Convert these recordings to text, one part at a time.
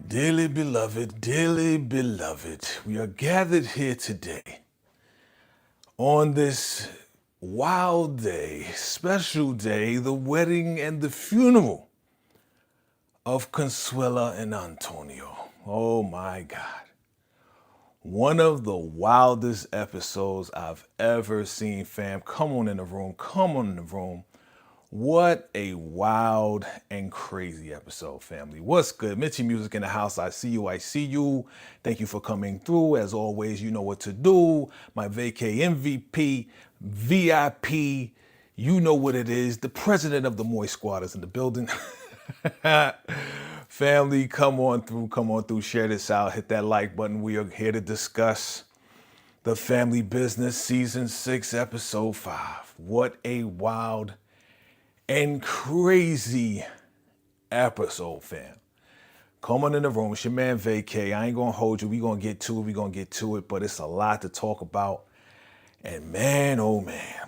Dearly beloved, we are gathered here today on this wild day, special day, the wedding and the funeral of Consuela and Antonio. Oh my God. One of the wildest episodes I've ever seen, fam. Come on in the room, come on in the room. What a wild and crazy episode, family. What's good? Mitchie Music in the house. I see you. I see you. Thank you for coming through. As always, you know what to do. My vacay MVP, VIP, you know what it is. The president of the Moist Squad is in the building. Family, come on through, share this out, hit that like button. We are here to discuss The Family Business Season 6, Episode 5. What a wild and crazy episode, fam. Come on in the room. It's your man Vacay. I ain't gonna hold you. We gonna get to it, but it's a lot to talk about. And man, oh man.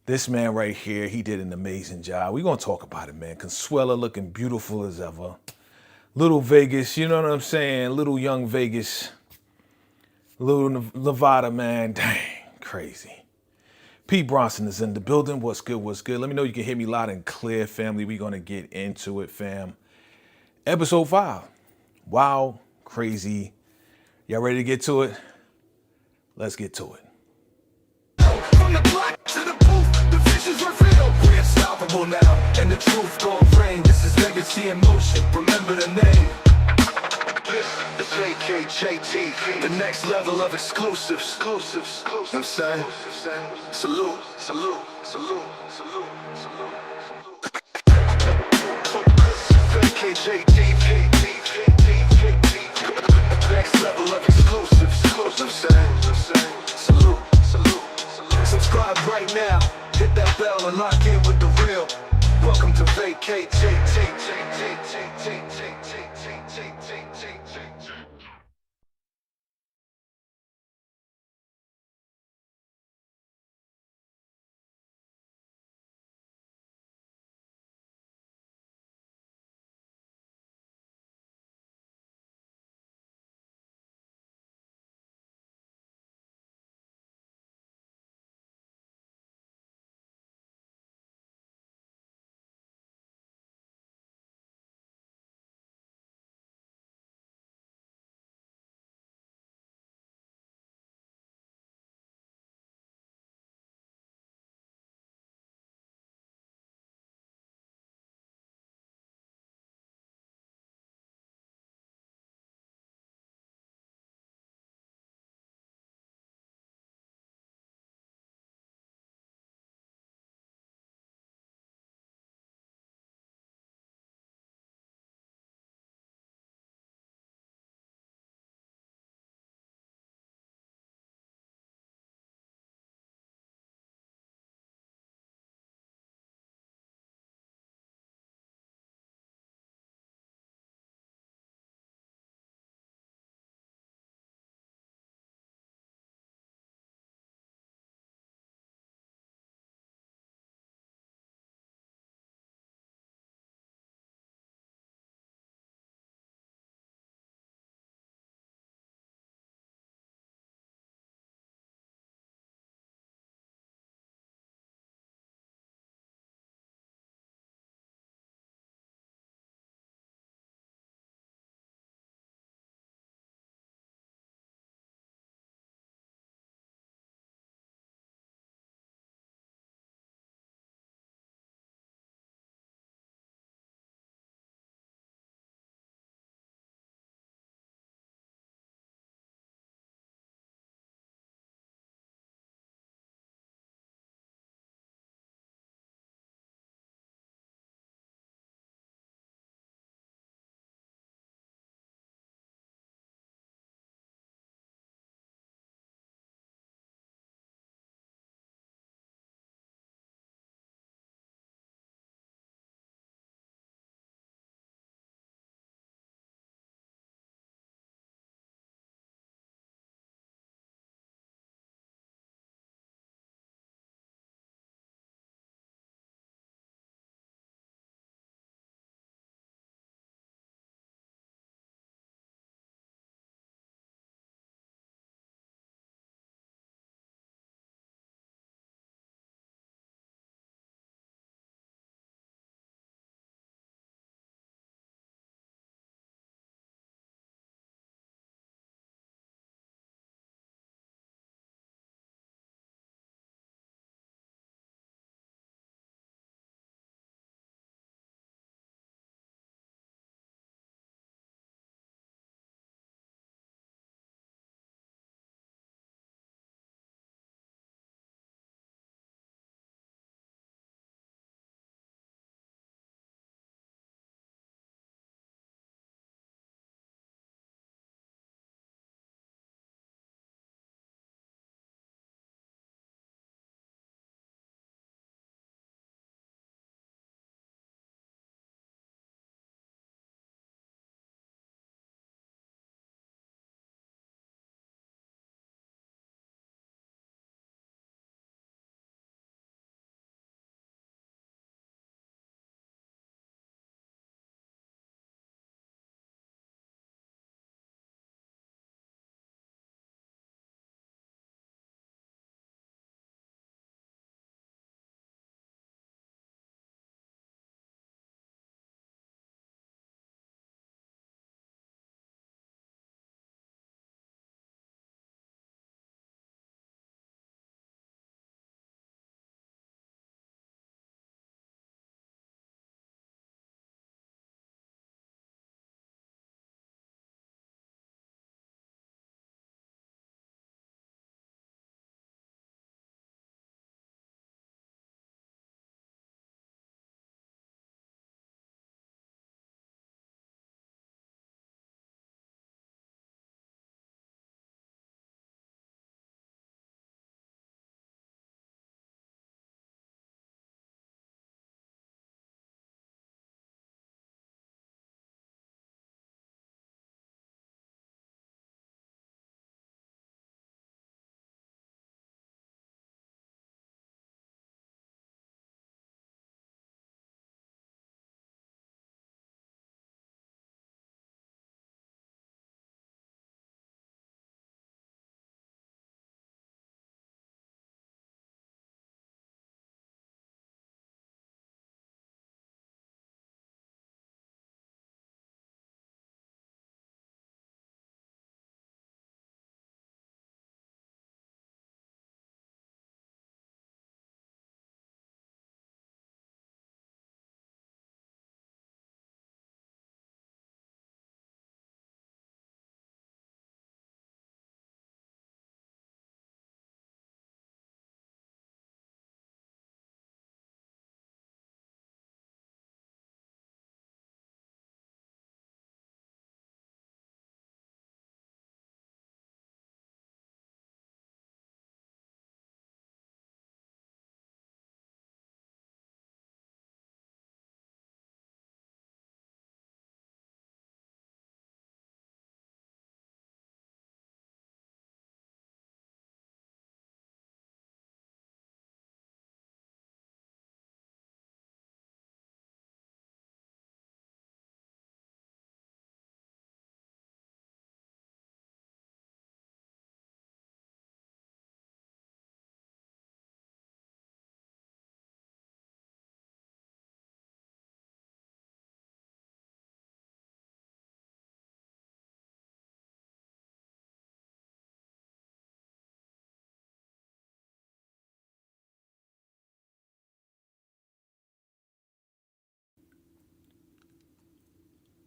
This man right here, he did an amazing job. We gonna talk about it, man. Consuela looking beautiful as ever. Little Vegas, you know what I'm saying? Little young Vegas. Little Nevada, man. Dang, crazy. Pete Bronson is in the building. What's good? What's good? Let me know you can hear me loud and clear, family. We're going to get into it, fam. Episode 5. Wow, crazy. Y'all ready to get to it? Let's get to it. From the block to the booth, the vision's revealed. We're unstoppable now, and the truth gon' reign. This is legacy in motion. Remember the name. This is VACAY-JAYTV, the next level of exclusives. Know what I'm saying? Salute, salute, salute, salute, salute. VACAY-JAYTV, next level of exclusives. Know what I'm saying? Salute, salute, salute. Subscribe right now, hit that bell and lock in with the real. Welcome to VACAY-JAYTV.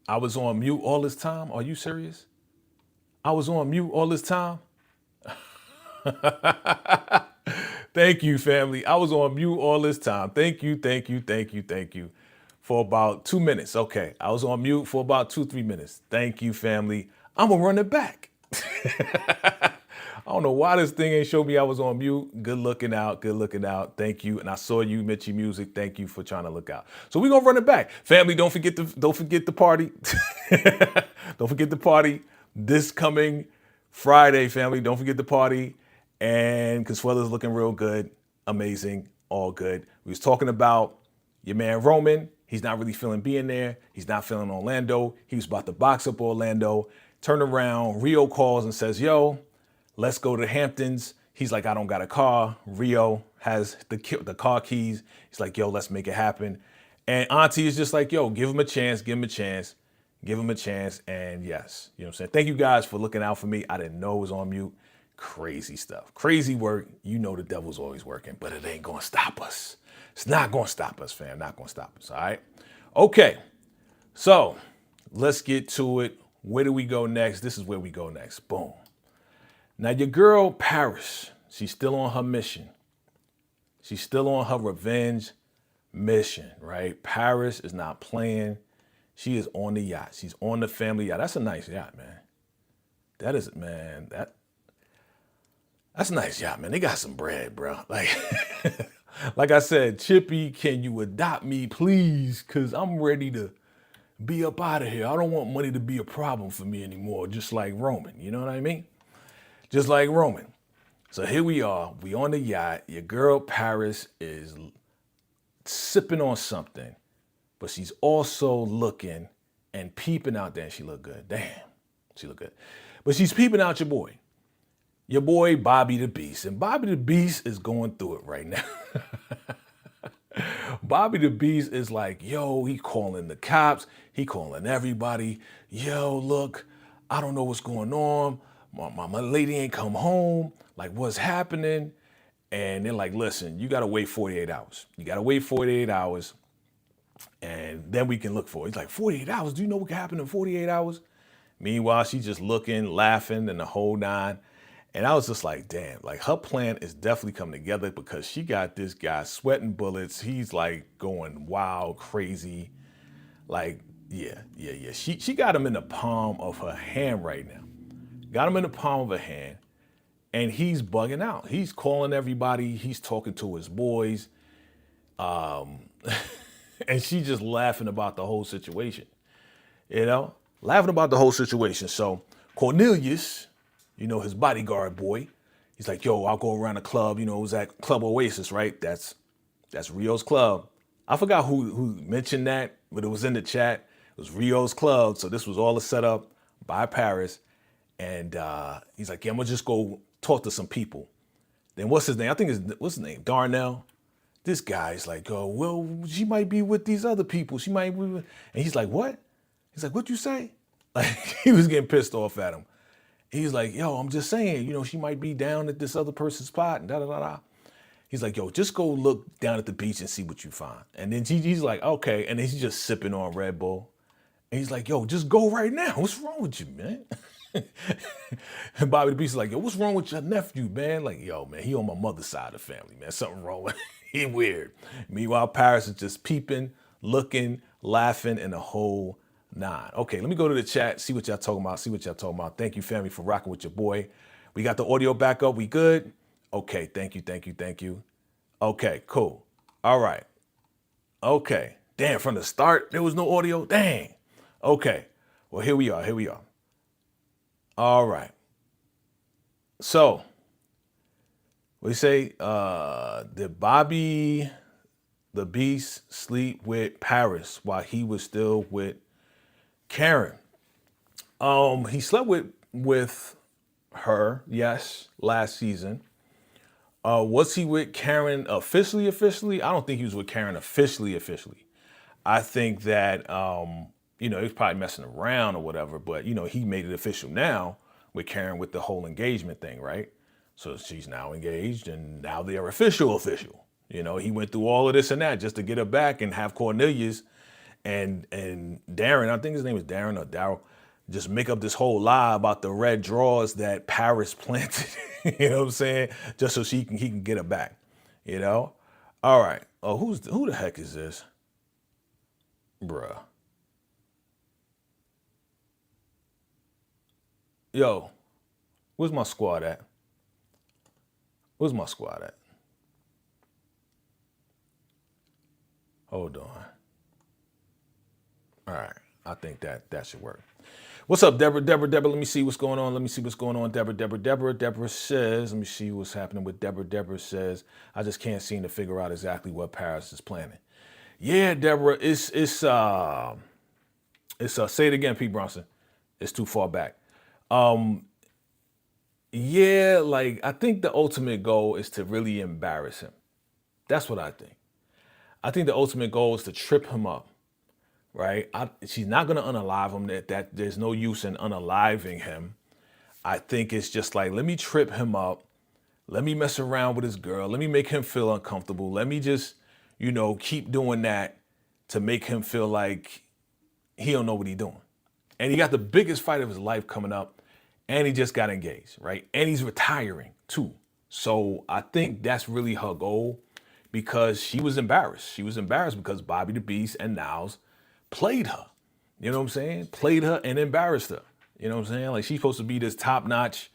I was on mute all this time. Are you serious? I was on mute all this time. Thank you, family. I was on mute all this time. Thank you, thank you, thank you, thank you. For about 2 minutes. Okay, I was on mute for about 2-3 minutes. Thank you, family. I'm gonna run it back. I don't know why this thing ain't showed me I was on mute. Good looking out, good looking out. Thank you. And I saw you, Mitchie Music. Thank you for trying to look out. So we're gonna run it back. Family, don't forget the party. Don't forget the party this coming Friday, family. Don't forget the party. And because weather's looking real good, amazing, all good. We was talking about your man Roman. He's not really feeling being there. He's not feeling Orlando. He was about to box up Orlando. Turn around, Rio calls and says, yo, let's go to the Hamptons. He's like, I don't got a car. Rio has the car keys. He's like, yo, let's make it happen. And Auntie is just like, yo, give him a chance, give him a chance, give him a chance. And yes, you know what I'm saying? Thank you guys for looking out for me. I didn't know it was on mute. Crazy stuff, crazy work. You know the devil's always working, but it ain't gonna stop us. It's not gonna stop us, fam. Not gonna stop us, all right? Okay, so let's get to it. Where do we go next? This is where we go next. Boom. Now your girl, Paris, she's still on her mission. She's still on her revenge mission, right? Paris is not playing. She is on the yacht. She's on the family yacht. That's a nice yacht, man. That is, man, that's a nice yacht, man. They got some bread, bro. Like I said, Chippy, can you adopt me, please? Because I'm ready to be up out of here. I don't want money to be a problem for me anymore, just like Roman. You know what I mean? Just like Roman. So here we are. We on the yacht. Your girl, Paris, is sipping on something, but she's also looking and peeping out there. And she look good. Damn, she look good. But she's peeping out your boy, Bobby the Beast. And Bobby the Beast is going through it right now. Bobby the Beast is like, yo, he calling the cops. He calling everybody. Yo, look, I don't know what's going on. My lady ain't come home. Like, what's happening? And they're like, listen, you got to wait 48 hours. You got to wait 48 hours. And then we can look for it. He's like, 48 hours? Do you know what can happen in 48 hours? Meanwhile, she's just looking, laughing, and the whole nine. And I was just like, damn, like her plan is definitely coming together because she got this guy sweating bullets. He's like going wild, crazy. Like, yeah. She got him in the palm of her hand right now. Got him in the palm of her hand. And he's bugging out. He's calling everybody. He's talking to his boys. And she's just laughing about the whole situation. You know? Laughing about the whole situation. So Cornelius, you know, his bodyguard boy, he's like, yo, I'll go around the club. You know, it was at Club Oasis, right? That's Rio's club. I forgot who mentioned that, but it was in the chat. It was Rio's club. So this was all a setup by Paris. And he's like, yeah, I'm going to just go talk to some people. Then what's his name? I think what's his name? Darnell. This guy's like, oh, well, she might be with these other people. She might be with... And he's like, what? He's like, what'd you say? Like, he was getting pissed off at him. He's like, yo, I'm just saying, you know, she might be down at this other person's spot and da-da-da-da. He's like, yo, just go look down at the beach and see what you find. And then he's like, okay. And then he's just sipping on Red Bull. And he's like, yo, just go right now. What's wrong with you, man? And Bobby the Beast is like, yo, what's wrong with your nephew, man? Like, yo, man, he on my mother's side of the family, man. Something wrong with him. He weird. Meanwhile, Paris is just peeping, looking, laughing, and the whole nine. Okay, let me go to the chat, see what y'all talking about. Thank you, family, for rocking with your boy. We got the audio back up. We good? Okay, thank you. Okay, cool. All right. Okay. Damn, from the start, there was no audio? Dang. Okay. Well, here we are. All right. So, what do you say? Did Bobby the Beast sleep with Paris while he was still with Karen? He slept with her, yes, last season. Was he with Karen officially? I don't think he was with Karen officially. I think that, you know, he was probably messing around or whatever, but, you know, he made it official now with Karen with the whole engagement thing, right? So she's now engaged and now they are official. You know, he went through all of this and that just to get her back and have Cornelius and Darren, I think his name is Darren or Daryl, just make up this whole lie about the red drawers that Paris planted. You know what I'm saying? Just so he can get her back. You know? All right. Oh, who the heck is this? Bruh. Yo, where's my squad at? Where's my squad at? Hold on. All right. I think that should work. What's up, Deborah? Let me see what's going on. Deborah says, let me see what's happening with Deborah. Deborah says, I just can't seem to figure out exactly what Paris is planning. Yeah, Deborah, it's say it again, Pete Bronson. It's too far back. Yeah, like, I think the ultimate goal is to really embarrass him. That's what I think. I think the ultimate goal is to trip him up, right? She's not going to unalive him. That there's no use in unaliving him. I think it's just like, let me trip him up. Let me mess around with his girl. Let me make him feel uncomfortable. Let me just, keep doing that to make him feel like he don't know what he's doing. And he got the biggest fight of his life coming up, and he just got engaged, right? And he's retiring too. So I think that's really her goal, because she was embarrassed. She was embarrassed because Bobby the Beast and Niles played her. You know what I'm saying? Played her and embarrassed her. You know what I'm saying? Like, she's supposed to be this top-notch,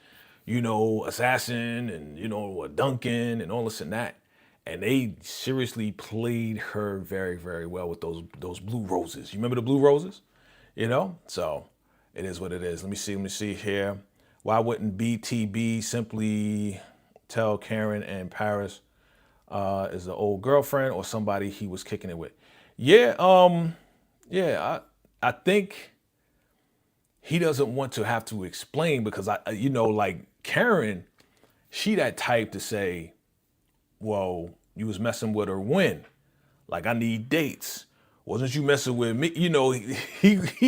assassin and, a Duncan and all this and that. And they seriously played her very, very well with those blue roses. You remember the blue roses? So it is what it is. Let me see here. Why wouldn't BTB simply tell Karen and Paris is the old girlfriend or somebody he was kicking it with? Yeah, I think he doesn't want to have to explain, because like Karen, she that type to say, well, you was messing with her when? Like, I need dates. Wasn't you messing with me? He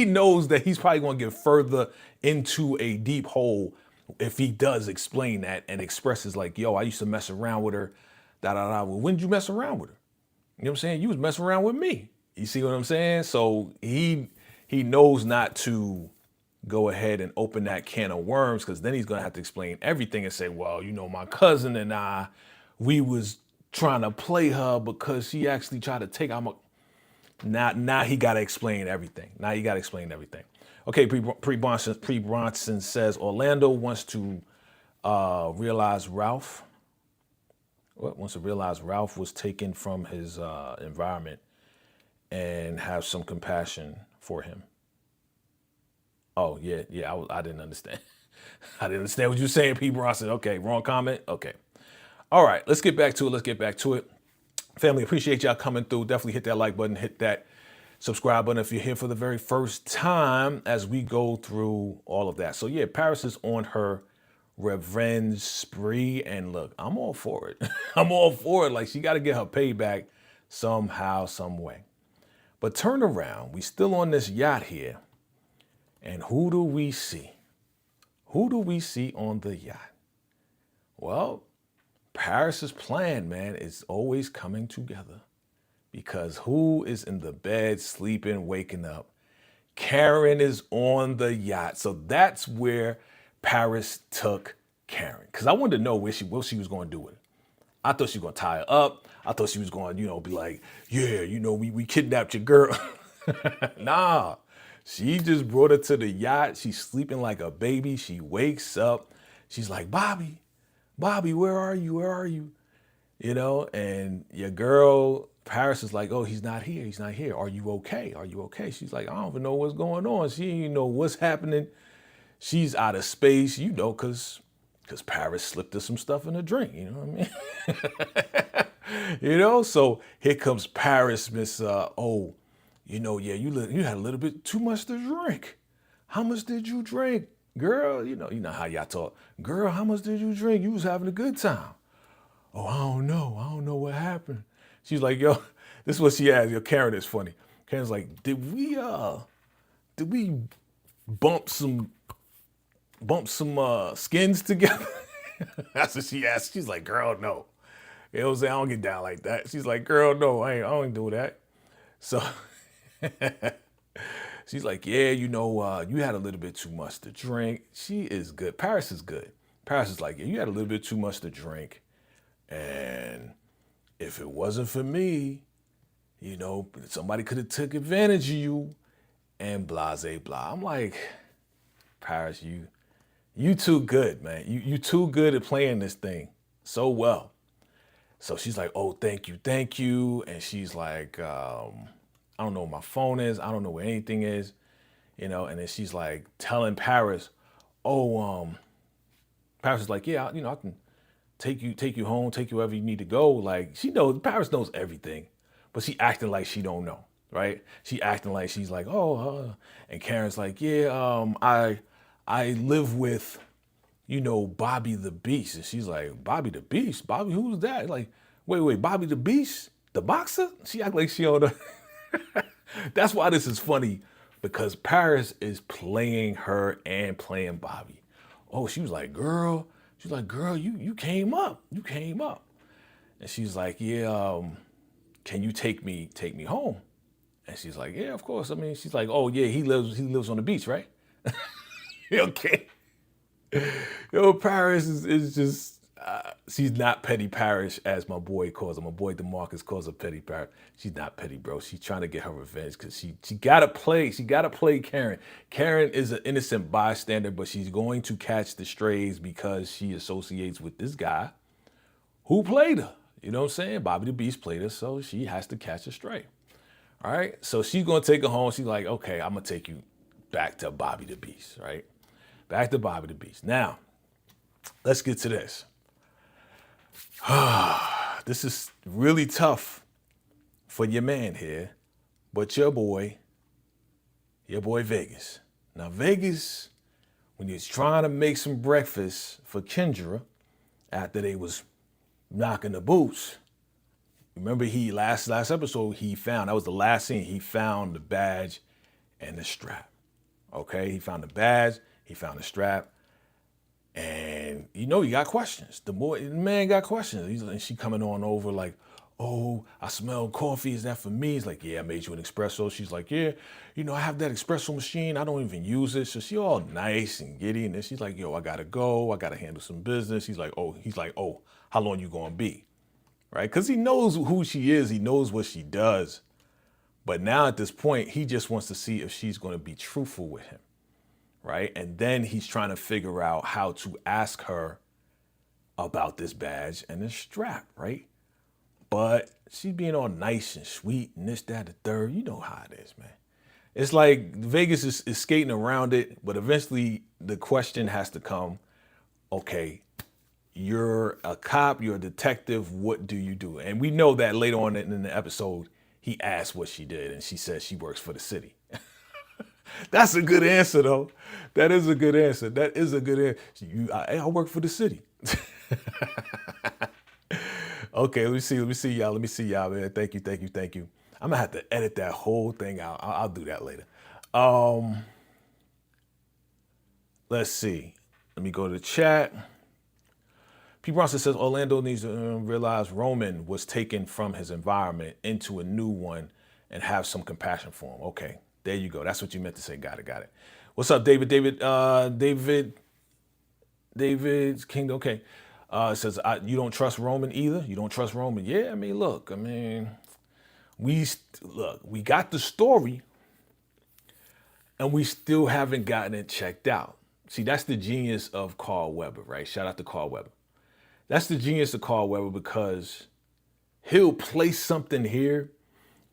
knows that he's probably going to get further into a deep hole if he does explain that and expresses like, yo, I used to mess around with her, Well, when did you mess around with her? You know what I'm saying? You was messing around with me. You see what I'm saying? So he knows not to go ahead and open that can of worms, because then he's going to have to explain everything and say, well, my cousin and I, we was trying to play her because she actually tried to take out my... Now he got to explain everything. Okay, Pre Bronson says Orlando wants to realize Ralph. Wants to realize Ralph was taken from his environment and have some compassion for him. Oh, yeah, I didn't understand. I didn't understand what you were saying, P. Bronson. Okay, wrong comment. Okay. All right, let's get back to it. Family, appreciate y'all coming through. Definitely hit that like button, hit that subscribe button if you're here for the very first time as we go through all of that. So yeah, Paris is on her revenge spree, and look, I'm all for it. I'm all for it. Like, she got to get her payback somehow, some way. But turn around, we still on this yacht here, and who do we see? Who do we see on the yacht? Well, Paris's plan, man, is always coming together, because who is in the bed, sleeping, waking up? Karen is on the yacht. So that's where Paris took Karen, because I wanted to know what she was going to do with it. I thought she was going to tie her up. I thought she was going to, be like, yeah, we kidnapped your girl. Nah, she just brought her to the yacht. She's sleeping like a baby. She wakes up. She's like, Bobby, where are you? And your girl, Paris, is like, oh, he's not here. Are you okay? She's like, I don't even know what's going on. She ain't even know what's happening. She's out of space, because Paris slipped her some stuff in a drink. You know what I mean? So here comes Paris, Miss, you had a little bit too much to drink. How much did you drink? Girl, you know how y'all talk. Girl, how much did you drink? You was having a good time. Oh, I don't know what happened. She's like, yo, this is what she asked. Yo, Karen is funny. Karen's like, did we bump some skins together? That's what she asked. She's like, girl, no. You know what I'm saying? I don't get down like that. She's like, girl, no, I don't do that. So She's like, yeah, you know, you had a little bit too much to drink. She is good. Paris is good. Paris is like, yeah, you had a little bit too much to drink. And if it wasn't for me, you know, somebody could have took advantage of you and blase blah. I'm like, Paris, you too good, man. You too good at playing this thing so well. So she's like, oh, thank you. And she's like, I don't know where my phone is. I don't know where anything is, you know. And then she's like telling Paris, oh, Paris is like, yeah, you know, I can take you home, take you wherever you need to go. Like Paris knows everything, but she acting like she don't know, right? She acting like she's like, oh, and Karen's like, yeah, I live with, you know, Bobby the Beast. And she's like, Bobby the Beast? Bobby, who's that? Like, wait, Bobby the Beast? The boxer? She act like she don't know. That's why this is funny, because Paris is playing her and playing Bobby. Oh, she was like, girl, you came up. You came up. And she's like, yeah, can you take me home? And she's like, yeah, of course. I mean, she's like, oh yeah, he lives on the beach, right? Okay. Yo, Paris is just, she's not petty Paris, as my boy calls her. My boy DeMarcus calls her petty Paris. She's not petty, bro. She's trying to get her revenge because she gotta play Karen. Karen is an innocent bystander, but she's going to catch the strays because she associates with this guy who played her. You know what I'm saying? Bobby the Beast played her, so she has to catch a stray. All right? So she's gonna take her home. She's like, okay, I'm gonna take you back to Bobby the Beast, right? Back to Bobby the Beast. Now, let's get to this. This is really tough for your man here, but your boy Vegas. Now, Vegas, when he was trying to make some breakfast for Kendra after they was knocking the boots, remember last episode, that was the last scene, he found the badge and the strap. Okay, he found the badge, he found the strap, and you know he got questions. The man got questions. And she coming on over like, oh, I smell coffee. Is that for me? He's like, yeah, I made you an espresso. She's like, yeah, you know, I have that espresso machine. I don't even use it. So she all nice and giddy. And then she's like, yo, I gotta go. I gotta handle some business. He's like, oh, how long you gonna be? Right? Because he knows who she is. He knows what she does. But now at this point, he just wants to see if she's going to be truthful with him, right? And then he's trying to figure out how to ask her about this badge and this strap, right? But she's being all nice and sweet and this, that, the third. You know how it is, man. It's like Vegas is skating around it, but eventually the question has to come, okay, you're a cop, you're a detective, what do you do? And we know that later on in the episode, he asked what she did, and she says she works for the city. That's a good answer, though. That is a good answer. I work for the city. Okay, let me see y'all, man. Thank you. I'm gonna have to edit that whole thing out. I'll do that later. Let's see. Let me go to the chat. P. Bronson says Orlando needs to realize Roman was taken from his environment into a new one and have some compassion for him. Okay, there you go. That's what you meant to say. Got it. What's up, David King? Okay. It says, you don't trust Roman either? You don't trust Roman? Yeah, I mean, look, we got the story and we still haven't gotten it checked out. See, that's the genius of Carl Weber, right? Shout out to Carl Weber. That's the genius of Carl Weber, because he'll place something here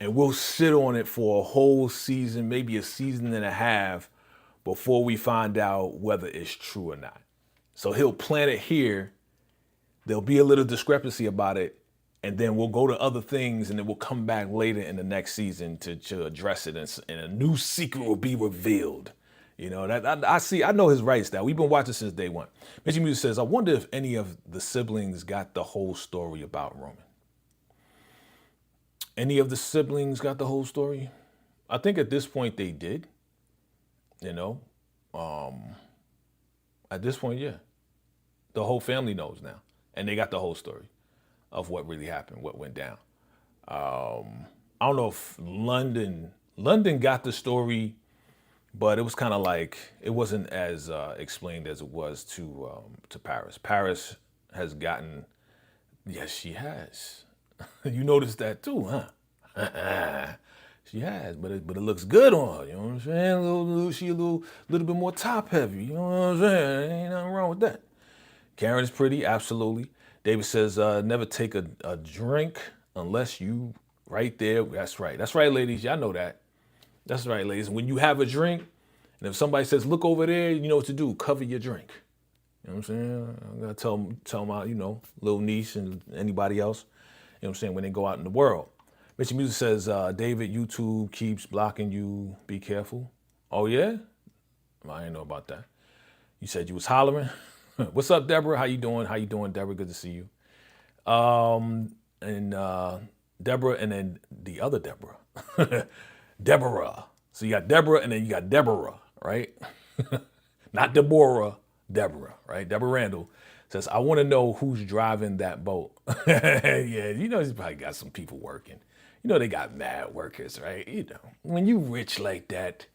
and we'll sit on it for a whole season, maybe a season and a half, before we find out whether it's true or not. So he'll plant it here. There'll be a little discrepancy about it, and then we'll go to other things, and then we'll come back later in the next season to address it, and a new secret will be revealed. You know, that I know his writing style. We've been watching since day one. Mitchie Music says, I wonder if any of the siblings got the whole story about Roman. Any of the siblings got the whole story? I think at this point they did. You know, at this point, yeah. The whole family knows now. And they got the whole story of what really happened, what went down. I don't know if London London got the story, but it was kind of like it wasn't as explained as it was to Paris. Paris has gotten, yes, she has. You noticed that too, huh? She has, but it looks good on her. You know what I'm saying? She a little bit more top heavy. You know what I'm saying? Ain't nothing wrong with that. Karen is pretty, absolutely. David says, never take a drink unless you right there. That's right. That's right, ladies. Y'all know that. That's right, ladies. When you have a drink, and if somebody says, look over there, you know what to do. Cover your drink. You know what I'm saying? I'm going to tell my, little niece and anybody else, you know what I'm saying, when they go out in the world. Mitchie Music says, David, YouTube keeps blocking you. Be careful. Oh, yeah? I didn't know about that. You said you was hollering. What's up, Deborah? How you doing? How you doing, Deborah? Good to see you. And Deborah, and then the other Deborah. Deborah. So you got Deborah, and then you got Deborah, right? Not Deborah, Deborah, right? Deborah Randall says, I want to know who's driving that boat. Yeah, he's probably got some people working. They got mad workers, right? When you rich like that,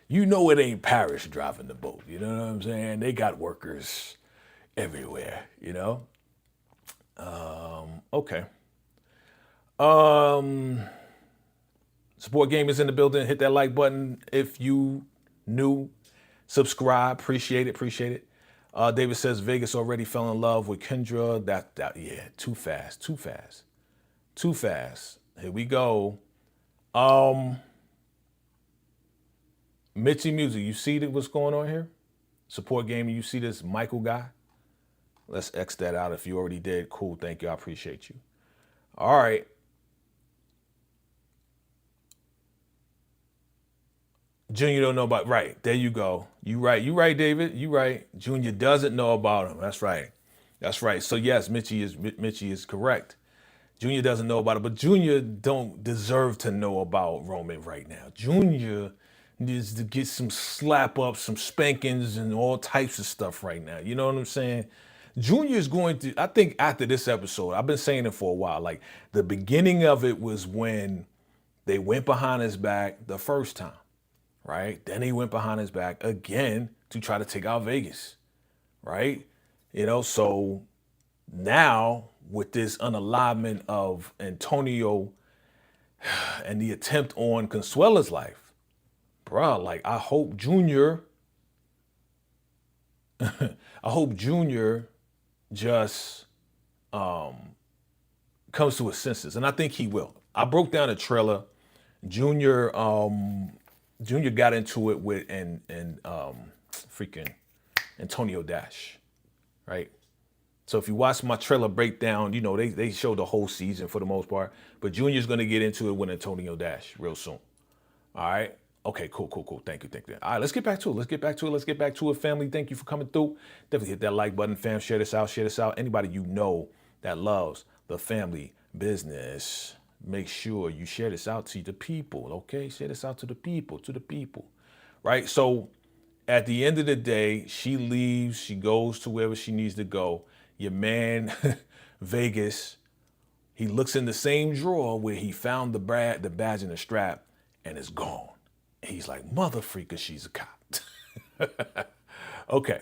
it ain't Paris driving the boat. You know what I'm saying? They got workers everywhere, Okay. Support gamers in the building. Hit that like button if you new. Subscribe. Appreciate it. David says Vegas already fell in love with Kendra. Yeah, too fast. Here we go. Mitchie Music, you see what's going on here? Support gaming, you see this Michael guy? Let's X that out if you already did. Cool, thank you, I appreciate you. All right. Junior don't know about, right, there you go. You right, David, you right. Junior doesn't know about him, that's right. So yes, Mitchie is correct. Junior doesn't know about it, but Junior don't deserve to know about Roman right now. Junior needs to get some slap ups, some spankings, and all types of stuff right now. You know what I'm saying? Junior is going to, I think after this episode, I've been saying it for a while, like the beginning of it was when they went behind his back the first time, right? Then he went behind his back again to try to take out Vegas, right? So now with this unalignment of Antonio and the attempt on Consuela's life, bruh, like I hope Junior just comes to his senses, and I think he will. I broke down a trailer. Junior got into it with and freaking Antonio Dash, right? So if you watch my trailer breakdown, they show the whole season for the most part, but Junior's gonna get into it with Antonio Dash real soon. All right. Okay, cool. Thank you. All right, let's get back to it. Family. Thank you for coming through. Definitely hit that like button, fam. Share this out. Anybody that loves the family business, make sure you share this out to the people, okay? Share this out to the people, right? So at the end of the day, she leaves, she goes to wherever she needs to go. Your man, Vegas, he looks in the same drawer where he found the badge and the strap, and it's gone. And he's like, mother freaker, she's a cop. Okay,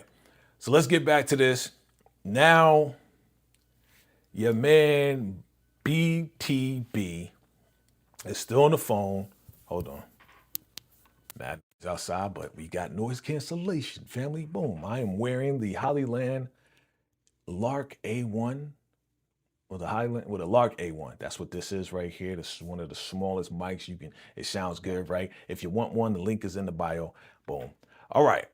so let's get back to this. Now, your man, BTB, is still on the phone. Hold on. Matt is outside, but we got noise cancellation. Family, boom. I am wearing the Hollyland Lark A1. With a Lark A1. That's what this is right here. This is one of the smallest mics you can. It sounds good, right? If you want one, the link is in the bio. Boom. All right.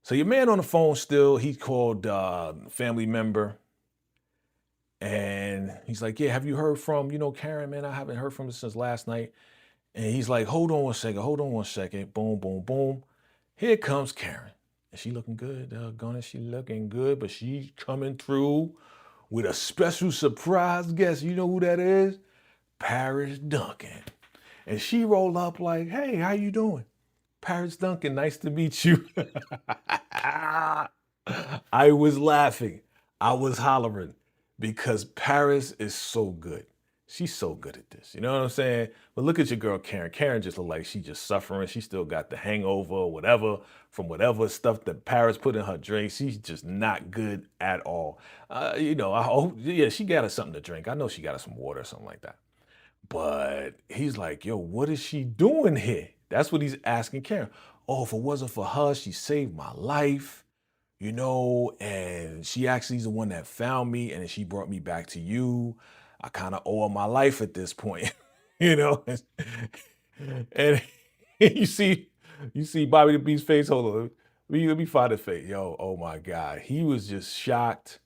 So your man on the phone still, he called family member. And he's like, yeah, have you heard from, Karen, man? I haven't heard from her since last night. And he's like, hold on one second. Boom, boom, boom. Here comes Karen. And she looking good. She looking good, but she's coming through with a special surprise guest. You know who that is? Paris Duncan. And she rolled up like, hey, how you doing? Paris Duncan, nice to meet you. I was laughing. I was hollering because Paris is so good. She's so good at this. You know what I'm saying? But look at your girl Karen. Karen just look like she's just suffering. She still got the hangover or whatever from whatever stuff that Paris put in her drink. She's just not good at all. I hope, yeah, she got her something to drink. I know she got her some water or something like that. But he's like, yo, what is she doing here? That's what he's asking Karen. Oh, if it wasn't for her, she saved my life, and she actually is the one that found me and she brought me back to you. I kind of owe her my life at this point, you know. And you see, Bobby the Beast's face. Hold on, let me find the face. Yo, oh my God, he was just shocked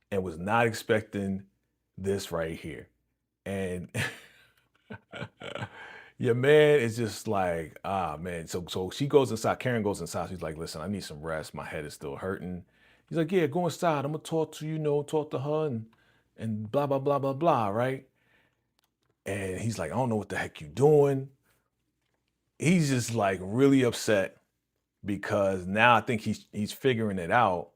and was not expecting this right here. And your man is just like, man. So she goes inside. Karen goes inside. She's like, listen, I need some rest. My head is still hurting. He's like, yeah, go inside. I'm gonna talk to talk to her and blah blah blah blah blah, right? And he's like, I don't know what the heck you doing. He's just like really upset because now I think he's figuring it out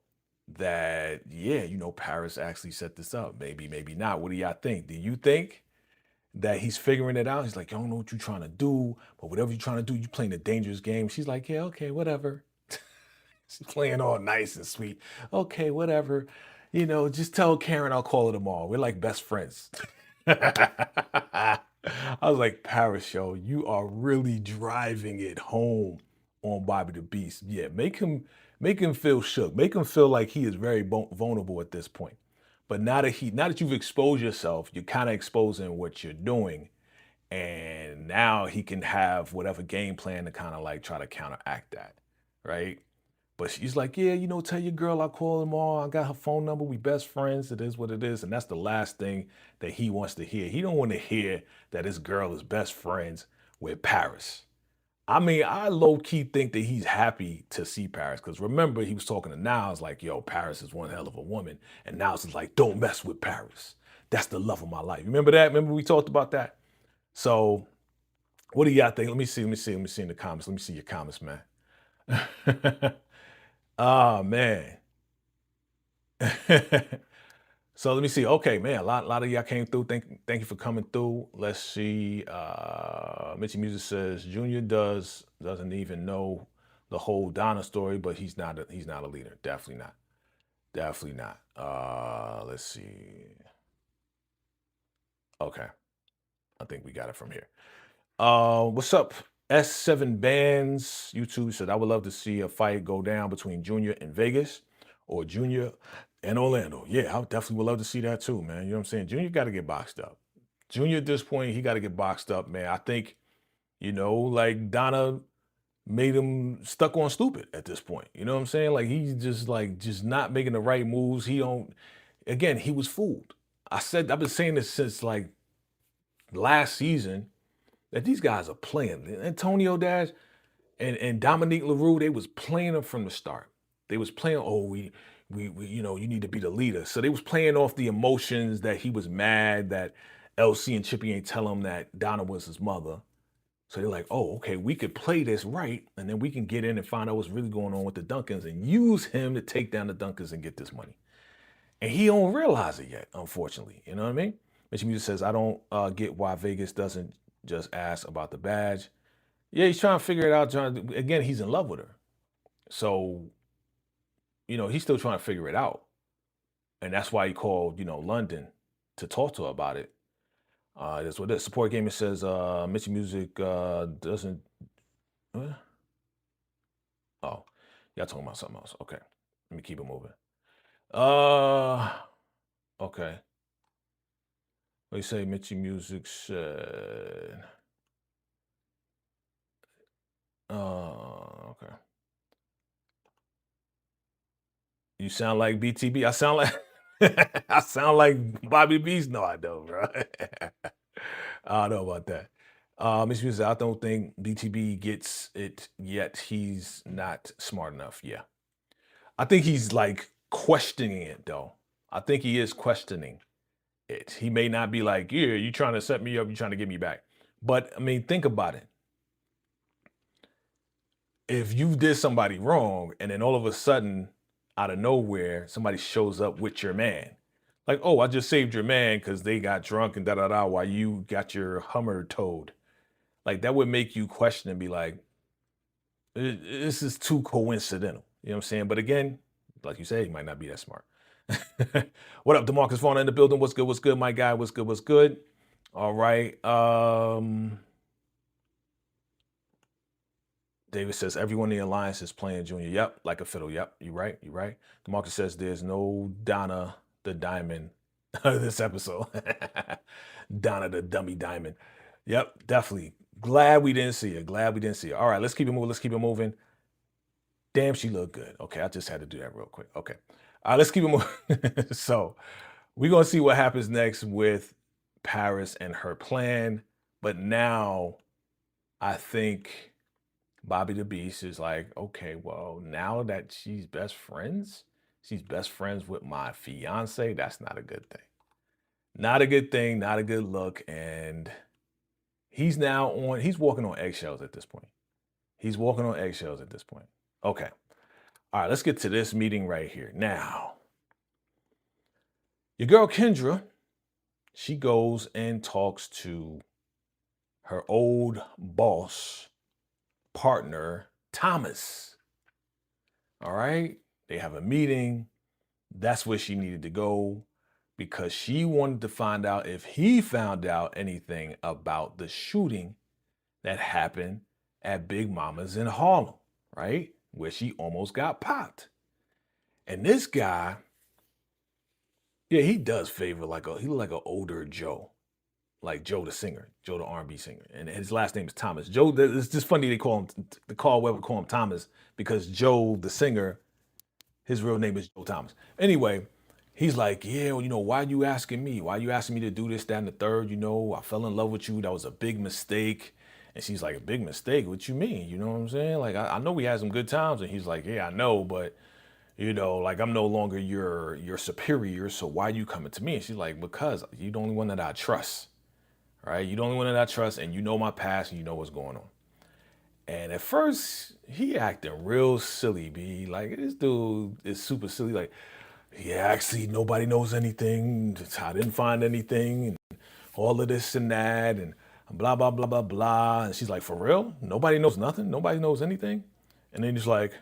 that yeah, Paris actually set this up. Maybe, maybe not. What do y'all think? Do you think that he's figuring it out? He's like, I don't know what you're trying to do, but whatever you're trying to do, you're playing a dangerous game. She's like, yeah, okay, whatever. She's playing all nice and sweet. Okay, whatever. Just tell Karen I'll call her tomorrow. We're like best friends. I was like, Paris, yo, you are really driving it home on Bobby the Beast. Yeah, make him feel shook. Make him feel like he is very vulnerable at this point. But now that you've exposed yourself, you're kind of exposing what you're doing. And now he can have whatever game plan to kind of like try to counteract that. Right. But she's like, yeah, tell your girl I'll call them all. I got her phone number. We best friends. It is what it is. And that's the last thing that he wants to hear. He don't want to hear that his girl is best friends with Paris. I mean, I low-key think that he's happy to see Paris. Because remember, he was talking to Niles like, yo, Paris is one hell of a woman. And Niles is like, don't mess with Paris. That's the love of my life. Remember that? Remember we talked about that? So what do y'all think? Let me see in the comments. Let me see your comments, man. Oh, man. So let me see. Okay, man, a lot of y'all came through. Thank you for coming through. Let's see. Mitchie Music says Junior doesn't even know the whole Donna story, but he's not a leader. Definitely not. Definitely not. Let's see. Okay. I think we got it from here. What's up? S7 Bands YouTube said, I would love to see a fight go down between Junior and Vegas or Junior and Orlando. Yeah, I definitely would love to see that too, man. You know what I'm saying? Junior got to get boxed up. Junior at this point, he got to get boxed up, man. I think, like Donna made him stuck on stupid at this point. You know what I'm saying? Like he's just not making the right moves. He was fooled. I've been saying this since like last season that these guys are playing. Antonio Dash and Dominique LaRue, they was playing them from the start. They was playing, you need to be the leader. So they was playing off the emotions that he was mad that LC and Chippy ain't tell him that Donna was his mother. So they're like, oh, okay, we could play this right, and then we can get in and find out what's really going on with the Duncans and use him to take down the Duncans and get this money. And he don't realize it yet, unfortunately. You know what I mean? Mitch Music says, I don't get why Vegas doesn't just ask about the badge. Yeah, he's trying to figure it out. Again, he's in love with her. So, he's still trying to figure it out. And that's why he called, London to talk to her about it. That's what the support gamer says. Mitchie Music doesn't. Oh, y'all talking about something else. Okay, let me keep it moving. Okay. What do you say? Mitchie Music said. Okay. You sound like BTB. I sound like I sound like Bobby Beast. No, I don't, bro. I don't know about that. Mitchie Music, I don't think BTB gets it yet. He's not smart enough. Yeah. I think he's like questioning it though. I think he is questioning it. He may not be like, yeah, you trying to set me up, you trying to get me back. But I mean, think about it. If you did somebody wrong and then all of a sudden, out of nowhere, somebody shows up with your man, Like, oh, I just saved your man because they got drunk and da-da-da while you got your Hummer towed. Like, that would make you question and be like, This is too coincidental." You know what I'm saying? But again, like you say, he might not be that smart. What up, DeMarcus Fauna in the building? What's good? What's good, my guy? What's good? What's good? All right. David says everyone in the alliance is playing Junior. Yep, like a fiddle. Yep, you right. You right. DeMarcus says there's no Donna the Diamond this episode. Donna the dummy diamond. Yep, definitely. Glad we didn't see her. Glad we didn't see her. All right, let's keep it moving. Let's keep it moving. Damn, she looked good. Okay, I just had to do that real quick. Okay. All right, let's keep it moving. So we're gonna see what happens next with Paris and her plan. But now I think Bobby the Beast is like, okay, well, now that she's best friends with my fiance. That's not a good thing. Not a good thing, not a good look. And he's walking on eggshells at this point. He's walking on eggshells at this point. Okay. All right, let's get to this meeting right here. Now, your girl Kendra, she goes and talks to her old boss partner, Thomas. All right. They have a meeting. That's where she needed to go because she wanted to find out if he found out anything about the shooting that happened at Big Mama's in Harlem, right? Where she almost got popped. And this guy, yeah, he does favor he look like an older Joe. Like Joe the singer, Joe the R&B singer, and his last name is Thomas. Joe, it's just funny they call him Thomas because Joe the singer, his real name is Joe Thomas. Anyway, he's like, yeah, well, why you asking me? Why you asking me to do this, that, and the third? I fell in love with you. That was a big mistake. And she's like, a big mistake? What you mean? You know what I'm saying? Like, I know we had some good times. And he's like, yeah, I know, but like I'm no longer your superior. So why you coming to me? And she's like, because you're the only one that I trust. Right? You the only one that I trust, and you know my past, and you know what's going on. And at first, he acting real silly, B. Like, this dude is super silly. Like, yeah, actually, nobody knows anything. I didn't find anything, and all of this and that, and blah, blah, blah, blah, blah. And she's like, for real? Nobody knows nothing? Nobody knows anything? And then he's like,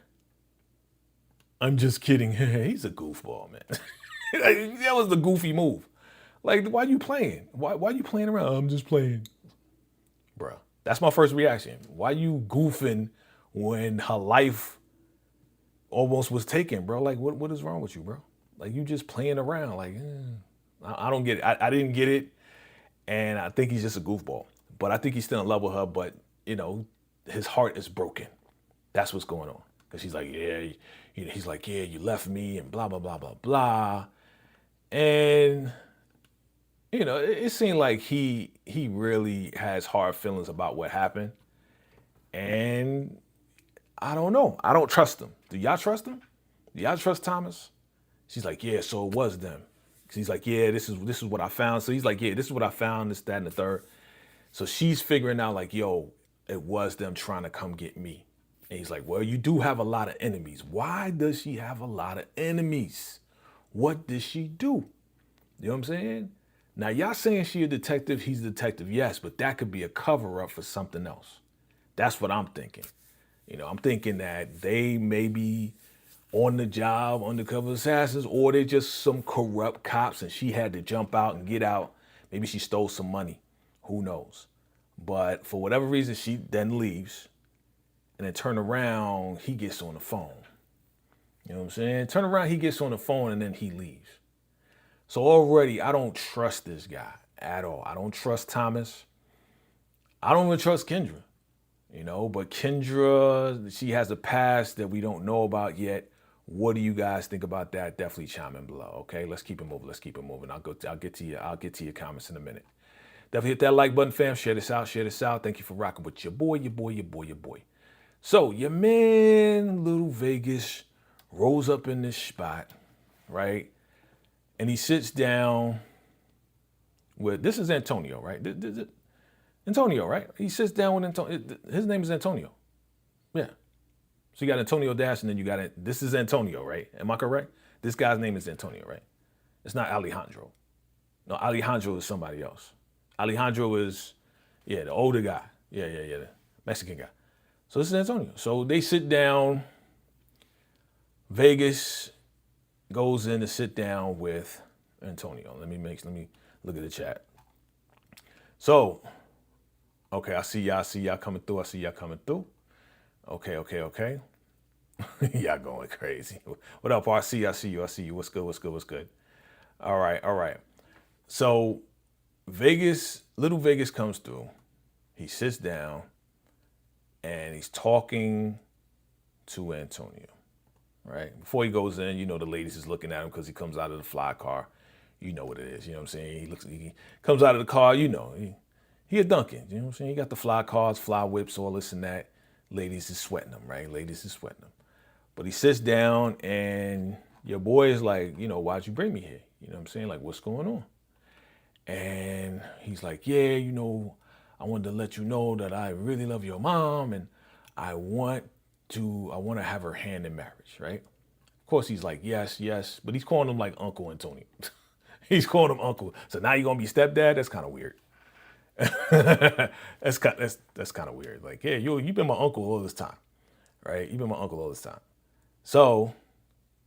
I'm just kidding. He's a goofball, man. That was the goofy move. Like, why are you playing? Why are you playing around? I'm just playing. Bruh, that's my first reaction. Why you goofing when her life almost was taken, bro? Like, what is wrong with you, bro? Like, you just playing around. Like, I don't get it. I didn't get it. And I think he's just a goofball. But I think he's still in love with her. But, his heart is broken. That's what's going on. Because she's like, yeah, he's like, yeah, you left me and blah, blah, blah, blah, blah. And it seemed like he really has hard feelings about what happened. And I don't know. I don't trust him. Do y'all trust him? Do y'all trust Thomas? She's like, yeah, so it was them. He's like, yeah, this is what I found. So he's like, yeah, this is what I found, this, that, and the third. So she's figuring out like, yo, it was them trying to come get me. And he's like, well, you do have a lot of enemies. Why does she have a lot of enemies? What did she do? You know what I'm saying? Now, y'all saying she a detective, he's a detective, yes, but that could be a cover-up for something else. That's what I'm thinking. I'm thinking that they may be on the job, undercover assassins, or they're just some corrupt cops and she had to jump out and get out. Maybe she stole some money. Who knows? But for whatever reason, she then leaves and then turn around, he gets on the phone. You know what I'm saying? Turn around, he gets on the phone and then he leaves. So already, I don't trust this guy at all. I don't trust Thomas. I don't even trust Kendra, but Kendra, she has a past that we don't know about yet. What do you guys think about that? Definitely chime in below. Okay, let's keep it moving. Let's keep it moving. I'll get to you. I'll get to your comments in a minute. Definitely hit that like button, fam. Share this out. Share this out. Thank you for rocking with your boy. So your man, Little Vegas, rolls up in this spot, right? And he sits down with, this is Antonio, right? Antonio, right? He sits down with Antonio. His name is Antonio. Yeah. So you got Antonio Dash and then you got it. This is Antonio, right? Am I correct? This guy's name is Antonio, right? It's not Alejandro. No, Alejandro is somebody else. Alejandro is, yeah, the older guy. Yeah, the Mexican guy. So this is Antonio. So they sit down. Vegas goes in to sit down with Antonio. Let me look at the chat. So, okay, I see y'all coming through. Okay. Y'all going crazy. What up, I see you. What's good? All right. So little Vegas comes through. He sits down and he's talking to Antonio, right? Before he goes in, the ladies is looking at him because he comes out of the fly car. You know what it is, you know what I'm saying? He comes out of the car, he a Duncan, you know what I'm saying? He got the fly cars, fly whips, all this and that. Ladies is sweating him, right? But he sits down and your boy is like, why'd you bring me here? You know what I'm saying? Like, what's going on? And he's like, yeah, I wanted to let you know that I really love your mom and I want to have her hand in marriage, right? Of course, he's like, yes, but he's calling him like Uncle Antonio. He's calling him Uncle. So now you're gonna be stepdad? That's kind of weird. that's kind of weird. Like, yeah, you've been my uncle all this time, right? You've been my uncle all this time. So,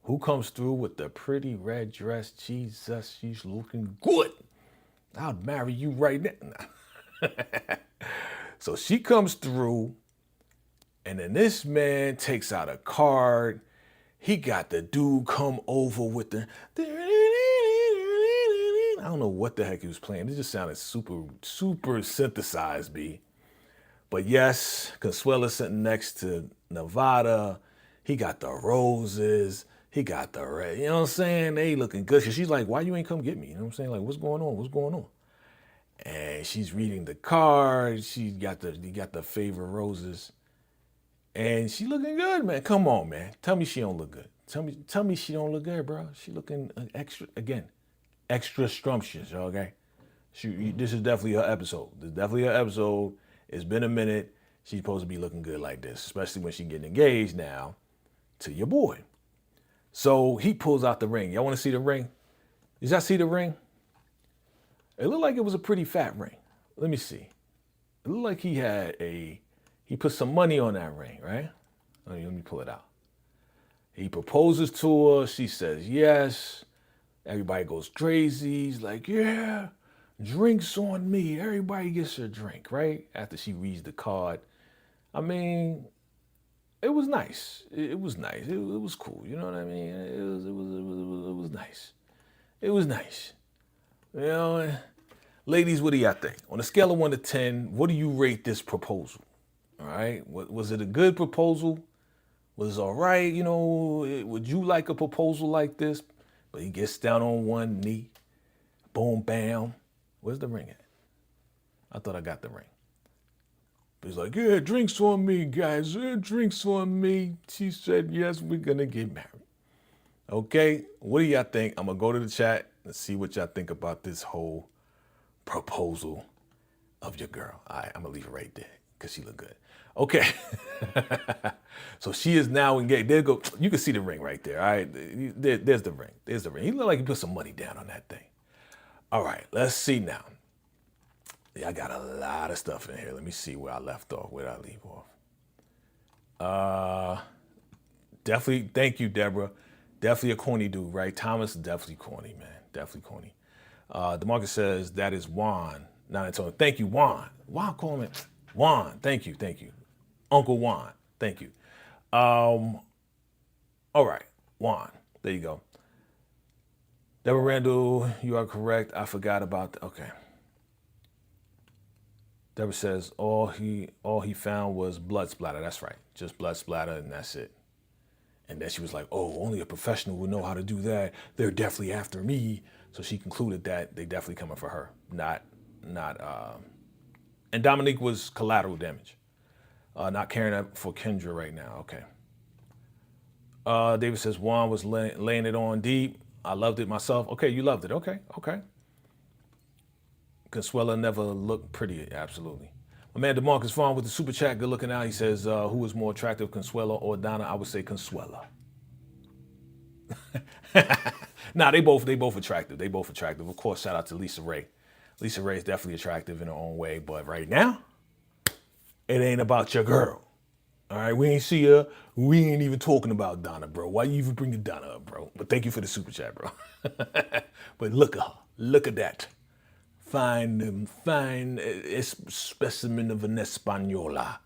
who comes through with the pretty red dress? Jesus, she's looking good. I'll marry you right now. So she comes through, and then this man takes out a card. He got the dude come over with the, I don't know what the heck he was playing. It just sounded super synthesized, B. But yes, Consuela's sitting next to Nevada. He got the roses. He got the red. You know what I'm saying? They looking good. She's like, why you ain't come get me? You know what I'm saying? Like, what's going on? And she's reading the card. He got the favorite roses. And she looking good, man. Come on, man. Tell me she don't look good. Tell me she don't look good, bro. She looking extra scrumptious, okay? This is definitely her episode. It's been a minute. She's supposed to be looking good like this, especially when she's getting engaged now to your boy. So he pulls out the ring. Y'all want to see the ring? Did y'all see the ring? It looked like it was a pretty fat ring. Let me see. It looked like he put some money on that ring, right? Let me pull it out. He proposes to her. She says yes. Everybody goes crazy. He's like, yeah, drinks on me. Everybody gets a drink, right? After she reads the card. I mean, it was nice. It was nice. It was cool. You know what I mean? It was nice. It was nice. Ladies, what do y'all think? On a scale of 1 to 10, what do you rate this proposal? All right. Was it a good proposal? Was it all right? Would you like a proposal like this? But he gets down on one knee. Boom, bam. Where's the ring at? I thought I got the ring. But he's like, yeah, drinks on me, guys. Yeah, drinks on me. She said, yes, we're going to get married. Okay. What do y'all think? I'm going to go to the chat and see what y'all think about this whole proposal of your girl. All right, I'm going to leave it right there because she look good. Okay. So she is now engaged. There go. You can see the ring right there. All right. There's the ring. He looked like he put some money down on that thing. All right. Let's see now. Yeah, I got a lot of stuff in here. Let me see where I left off. Where did I leave off? Definitely. Thank you, Deborah. Definitely a corny dude, right? Thomas, definitely corny, man. Definitely corny. DeMarcus says that is Juan, not Antonio. Thank you, Juan. Juan, call me. Juan. Thank you. Uncle Juan. Thank you. All right. Juan. There you go. Deborah Randall, you are correct. I forgot about that. Okay. Deborah says all he found was blood splatter. That's right. Just blood splatter and that's it. And then she was like, oh, only a professional would know how to do that. They're definitely after me. So she concluded that they definitely coming for her, not and Dominique was collateral damage. Not caring that for Kendra right now. Okay. David says Juan was laying it on deep. I loved it myself. Okay, you loved it. Okay. Consuela never looked pretty. Absolutely. My man DeMarcus Vaughn with the super chat. Good looking out. He says, who was more attractive, Consuela or Donna? I would say Consuela. Nah, they both attractive. They both attractive. Of course, shout out to Lisa Ray. Lisa Ray is definitely attractive in her own way, but right now, it ain't about your girl. All right, we ain't see her. We ain't even talking about Donna, bro. Why you even bring the Donna up, bro? But thank you for the super chat, bro. But look at her. Look at that. Fine specimen of an Española.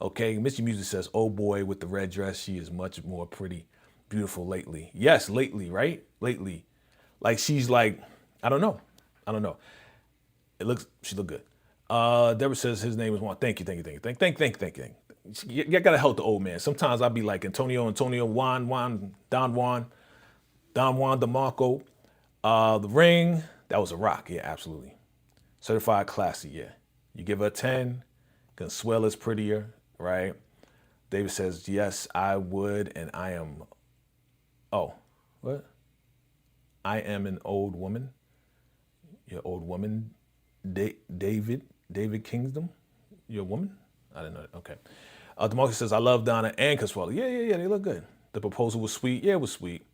Okay, Mr. Music says, oh boy, with the red dress, she is much more pretty, beautiful lately. Yes, lately, right? Lately. Like she's like, I don't know. She looked good. Deborah says his name is Juan. Thank you. You gotta help the old man. Sometimes I'll be like Antonio, Juan, Don Juan, DeMarco. The ring, that was a rock. Yeah, absolutely. Certified classy, yeah. You give her a 10, Consuela's prettier, right? David says, yes, I would, and I am, oh, what? I am an old woman. You're an old woman. David Kingsdom, you're a woman? I didn't know that, okay. DeMarcus says, I love Donna and Consuela. Yeah, they look good. The proposal was sweet. Yeah, it was sweet.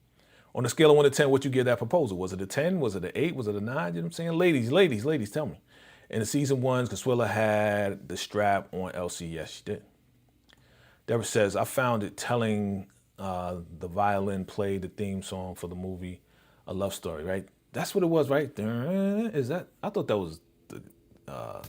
On a scale of 1 to 10, what you give that proposal? Was it a 10? Was it an 8? Was it a 9? You know what I'm saying? Ladies, tell me. In the season 1, Consuela had the strap on LC. Yes, she did. Deborah says, I found it telling the violin played the theme song for the movie A Love Story, right? That's what it was, right? Is that? I thought that was the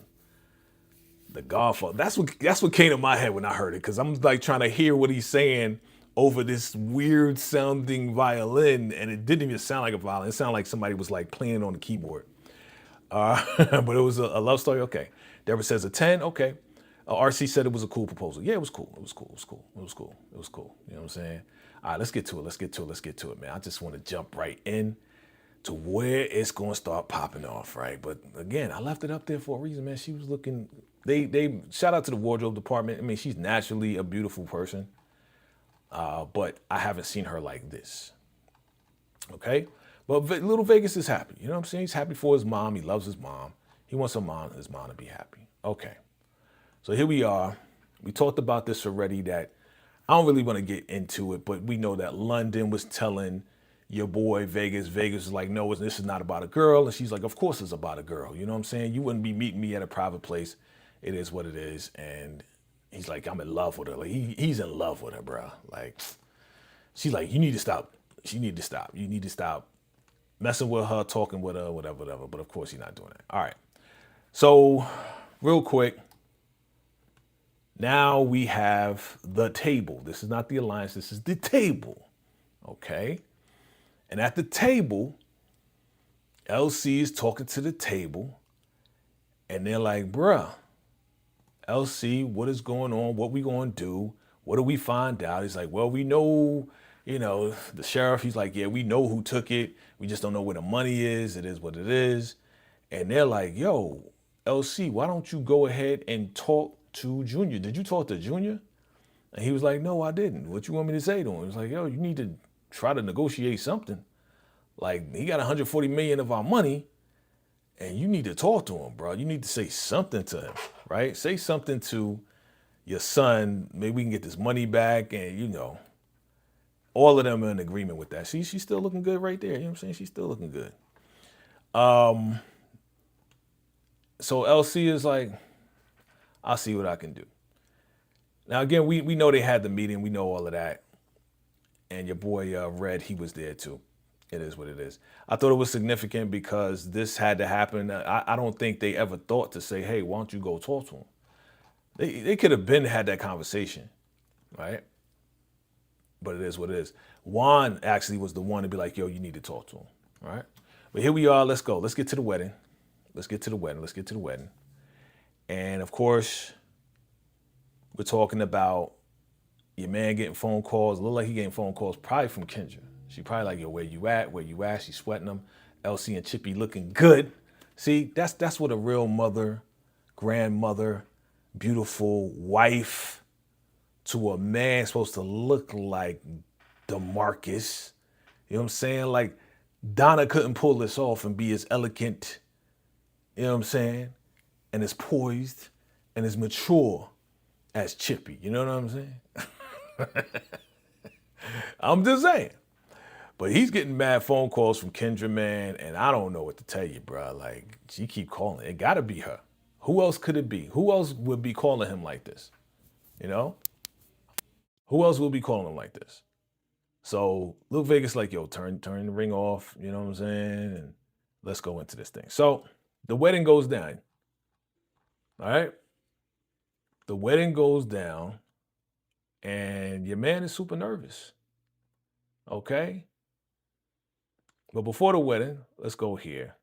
Godfather. That's what came to my head when I heard it, because I'm like trying to hear what he's saying over this weird sounding violin, and it didn't even sound like a violin. It sounded like somebody was like playing on the keyboard. But it was a love story. Okay. Deborah says a 10. Okay. RC said it was a cool proposal. Yeah, it was cool. It was cool. You know what I'm saying? All right, let's get to it, man. I just want to jump right in to where it's going to start popping off, right? But again, I left it up there for a reason, man. She was looking, they shout out to the wardrobe department. I mean, she's naturally a beautiful person. But I haven't seen her like this. Okay? But little Vegas is happy. You know what I'm saying? He's happy for his mom. He loves his mom. He wants his mom to be happy. Okay. So here we are. We talked about this already, that I don't really want to get into it, but we know that London was telling your boy Vegas. Vegas is like, no, this is not about a girl. And she's like, of course it's about a girl. You know what I'm saying? You wouldn't be meeting me at a private place. It is what it is. And he's like, I'm in love with her. Like he's in love with her, bro. Like, she's like, you need to stop. You need to stop messing with her, talking with her, whatever. But of course, he's not doing that. All right. So real quick, now we have the table. This is not the alliance. This is the table. Okay. And at the table, LC is talking to the table, and they're like, bruh, LC, what is going on? What we going to do? What do we find out? He's like, well, we know, the sheriff, he's like, yeah, we know who took it. We just don't know where the money is. It is what it is. And they're like, yo, LC, why don't you go ahead and talk to Junior? Did you talk to Junior? And he was like, no, I didn't. What you want me to say to him? He was like, yo, you need to try to negotiate something. Like, he got 140 million of our money, and you need to talk to him, bro. You need to say something to him, right? Say something to your son. Maybe we can get this money back, and all of them are in agreement with that. See, she's still looking good right there. You know what I'm saying? She's still looking good. So LC is like, I'll see what I can do. Now, again, we know they had the meeting. We know all of that. And your boy Red, he was there too. It is what it is. I thought it was significant because this had to happen. I don't think they ever thought to say, hey, why don't you go talk to him? They could have had that conversation, right? But it is what it is. Juan actually was the one to be like, yo, you need to talk to him, right? But here we are. Let's go. Let's get to the wedding. And of course, we're talking about your man getting phone calls. It looked like he getting phone calls probably from Kendra. She probably like, yo, where you at? She's sweating them. LC and Chippy looking good. See, that's what a real mother, grandmother, beautiful wife to a man supposed to look like DeMarcus. You know what I'm saying? Like, Donna couldn't pull this off and be as elegant, you know what I'm saying, and as poised and as mature as Chippy. You know what I'm saying? I'm just saying. But he's getting mad phone calls from Kendra, man, and I don't know what to tell you, bro. Like, she keep calling. It gotta be her. Who else could it be? Who else would be calling him like this? You know? Who else would be calling him like this? So Luke Vegas like, yo, turn the ring off, you know what I'm saying? And let's go into this thing. So the wedding goes down. All right? The wedding goes down, and your man is super nervous. Okay? But before the wedding, let's go here.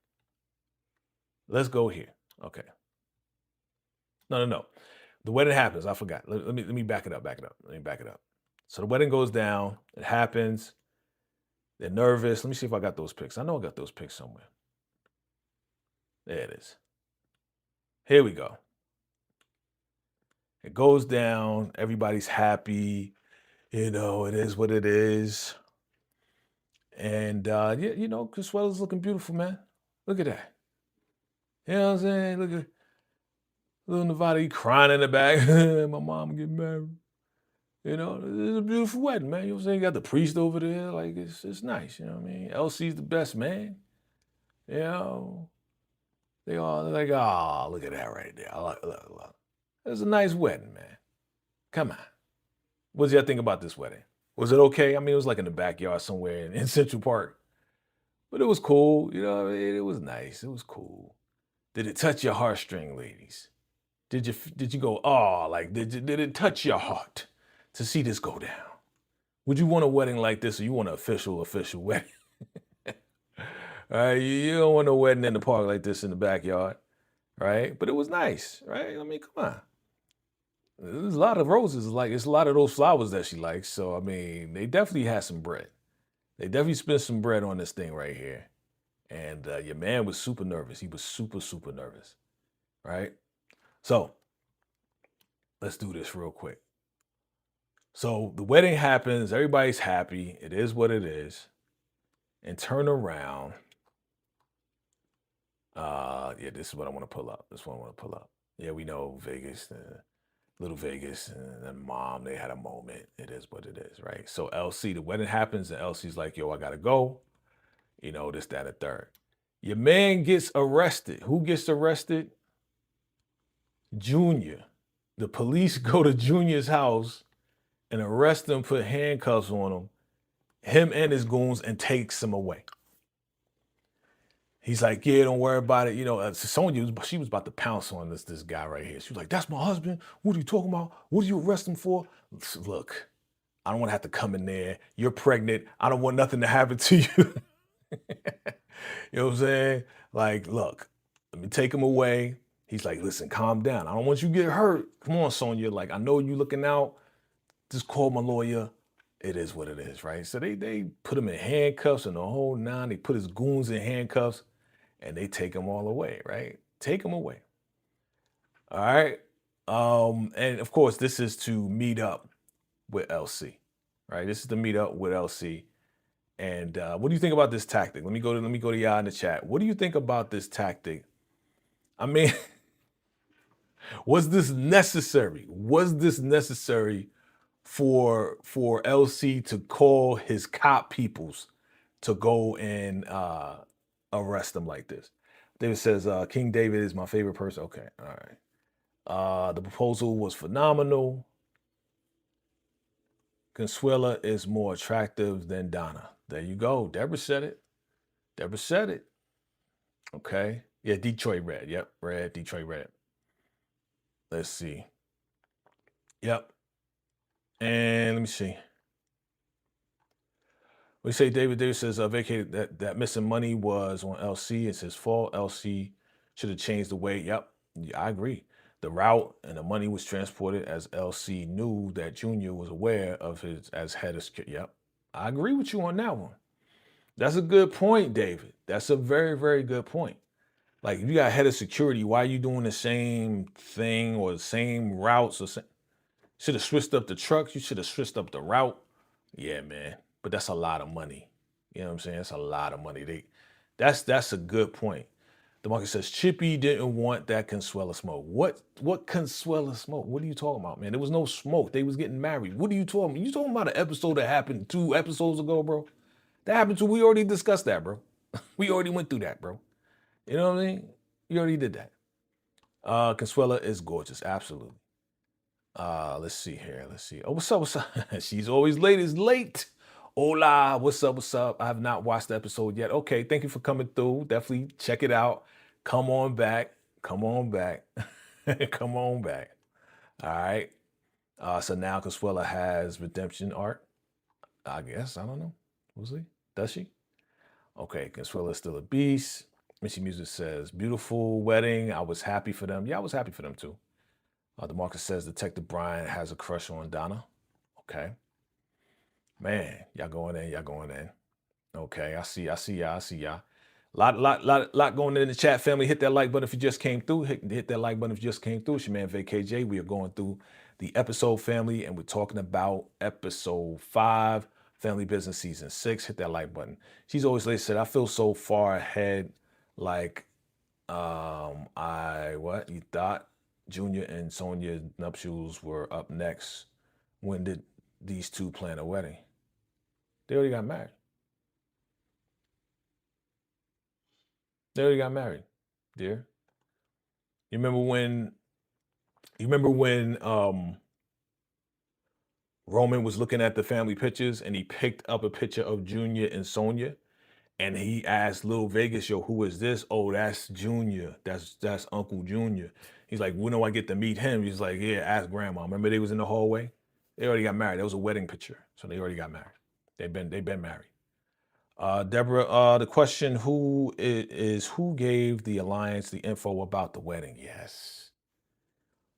Let's go here. Okay. No. The wedding happens. I forgot. Let me back it up. Let me back it up. So the wedding goes down. It happens. They're nervous. Let me see if I got those pics. I know I got those pics somewhere. There it is. Here we go. It goes down. Everybody's happy. You know, it is what it is. And yeah, you know, Consuela's looking beautiful, man. Look at that. You know what I'm saying? Look at little Nevada, he crying in the back. My mom getting married. You know, it's a beautiful wedding, man. You know what I'm saying? You got the priest over there. Like, it's nice. You know what I mean? LC's the best, man. You know, they all like, oh, look at that right there. Look. It's a nice wedding, man. Come on. What did y'all think about this wedding? Was it okay? I mean, it was like in the backyard somewhere in Central Park. But it was cool. You know what I mean? It was nice. It was cool. Did it touch your heartstring, ladies? Did you go, oh, like, did it touch your heart to see this go down? Would you want a wedding like this, or you want an official wedding? All right, you don't want a wedding in the park like this in the backyard, right? But it was nice, right? I mean, come on. There's a lot of roses, like it's a lot of those flowers that she likes. So I mean, they definitely had some bread. They definitely spent some bread on this thing right here. And your man was super nervous. He was super nervous, right? So let's do this real quick. So the wedding happens. Everybody's happy. It is what it is. And turn around. Yeah, this is what I want to pull up. Yeah, we know Vegas, little Vegas, and mom, they had a moment. It is what it is, right? So LC, the wedding happens, and LC's like, yo, I gotta go. You know, this, that, and third. Your man gets arrested. Who gets arrested? Junior. The police go to Junior's house and arrest him, put handcuffs on him and his goons, and takes him away. He's like, yeah, don't worry about it. You know, Sonya, she was about to pounce on this guy right here. She was like, that's my husband. What are you talking about? What do you arrest him for? Look, I don't want to have to come in there. You're pregnant. I don't want nothing to happen to you. You know what I'm saying? Like, look, let me take him away. He's like, listen, calm down. I don't want you to get hurt. Come on, Sonya. Like, I know you looking out. Just call my lawyer. It is what it is, right? So they put him in handcuffs and the whole nine. They put his goons in handcuffs and they take him all away, right? Take him away. All right. And of course, this is to meet up with LC, right? This is to meet up with LC. And what do you think about this tactic? Let me go to y'all in the chat. What do you think about this tactic? I mean, was this necessary? Was this necessary for LC to call his cop peoples to go and arrest him like this? David says, King David is my favorite person. Okay, all right. The proposal was phenomenal. Consuela is more attractive than Donna. There you go. Deborah said it. Okay. Yeah, Detroit Red. Yep, Red, Detroit Red. Let's see. Yep. And let me see. We say David says vacated that missing money was on LC. It's his fault. LC should have changed the way. Yep, I agree. The route and the money was transported as LC knew that Junior was aware of his as head of security. Yep, I agree with you on that one. That's a good point, David. That's a very, very good point. Like, if you got head of security, why are you doing the same thing or the same routes? Should have switched up the trucks. You should have switched up the route. Yeah, man. But that's a lot of money. You know what I'm saying? That's a lot of money. That's a good point. The market says Chippy didn't want that Consuela smoke. What Consuela smoke? What are you talking about, man? There was no smoke. They was getting married. What are you talking about? You talking about an episode that happened 2 episodes ago, bro? That happened too. We already discussed that, bro. We already went through that, bro. You know what I mean? You already did that. Consuela is gorgeous, absolutely. Let's see here. Let's see. Oh, what's up? What's up? She's always late. Is late. Hola, what's up? What's up? I have not watched the episode yet. Okay, thank you for coming through. Definitely check it out. Come on back. Come on back. Come on back. All right. So now Consuela has redemption arc. I guess. I don't know. We'll see. Does she? Okay, Consuela is still a beast. Missy Music says, beautiful wedding. I was happy for them. Yeah, I was happy for them too. DeMarcus says Detective Brian has a crush on Donna. Okay. Man, y'all going in, y'all going in. Okay, I see y'all. Lot going in the chat, family. Hit that like button if you just came through. Hit that like button if you just came through. It's your man VACAY-J. We are going through the episode, family, and we're talking about episode 5, Family Business Season 6. Hit that like button. She's always late said, I feel so far ahead. Like, you thought Junior and Sonia nuptials were up next. When did these two plan a wedding? They already got married. They already got married, dear. You remember when Roman was looking at the family pictures and he picked up a picture of Junior and Sonia and he asked Lil Vegas, yo, who is this? Oh, that's Junior. That's Uncle Junior. He's like, when do I get to meet him? He's like, yeah, ask grandma. Remember they was in the hallway? They already got married. That was a wedding picture. So they already got married. They've been married. Deborah, the question, who gave the alliance the info about the wedding? Yes.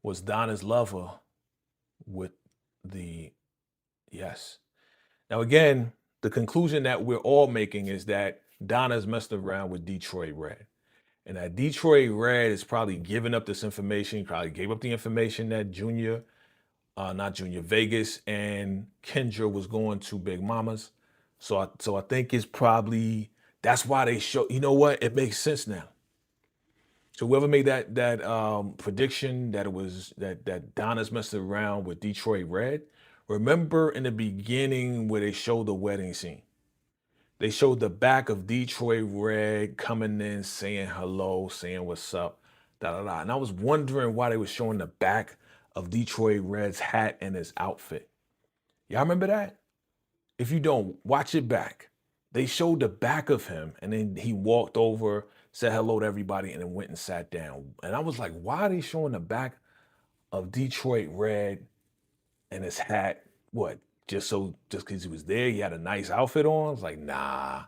Was Donna's lover with the, yes. Now again, the conclusion that we're all making is that Donna's messed around with Detroit Red. And that Detroit Red is probably giving up this information, probably gave up the information that Vegas and Kendra was going to Big Mama's. So I think it's probably, that's why they show, you know what? It makes sense now. So whoever made that prediction that it was that Donna's messing around with Detroit Red, remember in the beginning where they showed the wedding scene? They showed the back of Detroit Red coming in, saying hello, saying what's up, da. And I was wondering why they were showing the back of Detroit Red's hat and his outfit. Y'all remember that? If you don't, watch it back. They showed the back of him and then he walked over, said hello to everybody, and then went and sat down. And I was like, why are they showing the back of Detroit Red and his hat? What? Just because he was there, he had a nice outfit on? I was like, nah.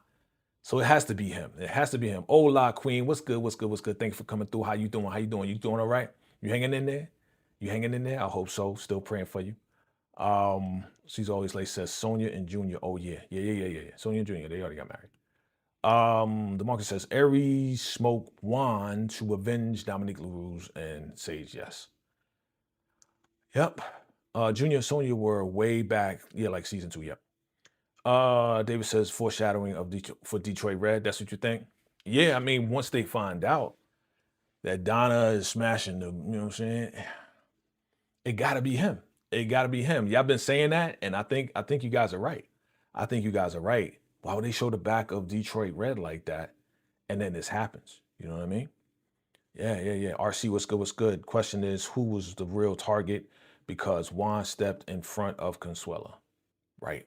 So it has to be him. It has to be him. Hola, Queen. What's good? What's good? What's good? Thank you for coming through. How you doing? You doing all right? You hanging in there? You hanging in there? I hope so. Still praying for you. She's always late says Sonia and Junior. Oh yeah. Sonia and Junior, they already got married. DeMarcus says Aries smoked wand to avenge Dominique LaRue's and Sage. Yes. Yep. Junior and Sonia were way back. Yeah, like season 2. Yep. David says foreshadowing for Detroit Red. That's what you think? Yeah, I mean, once they find out that Donna is smashing the, you know what I'm saying? It gotta be him. It gotta be him. Y'all been saying that, and I think you guys are right. I think you guys are right. Why would they show the back of Detroit Red like that, and then this happens? You know what I mean? Yeah. RC, what's good? What's good? Question is, who was the real target? Because Juan stepped in front of Consuela, right?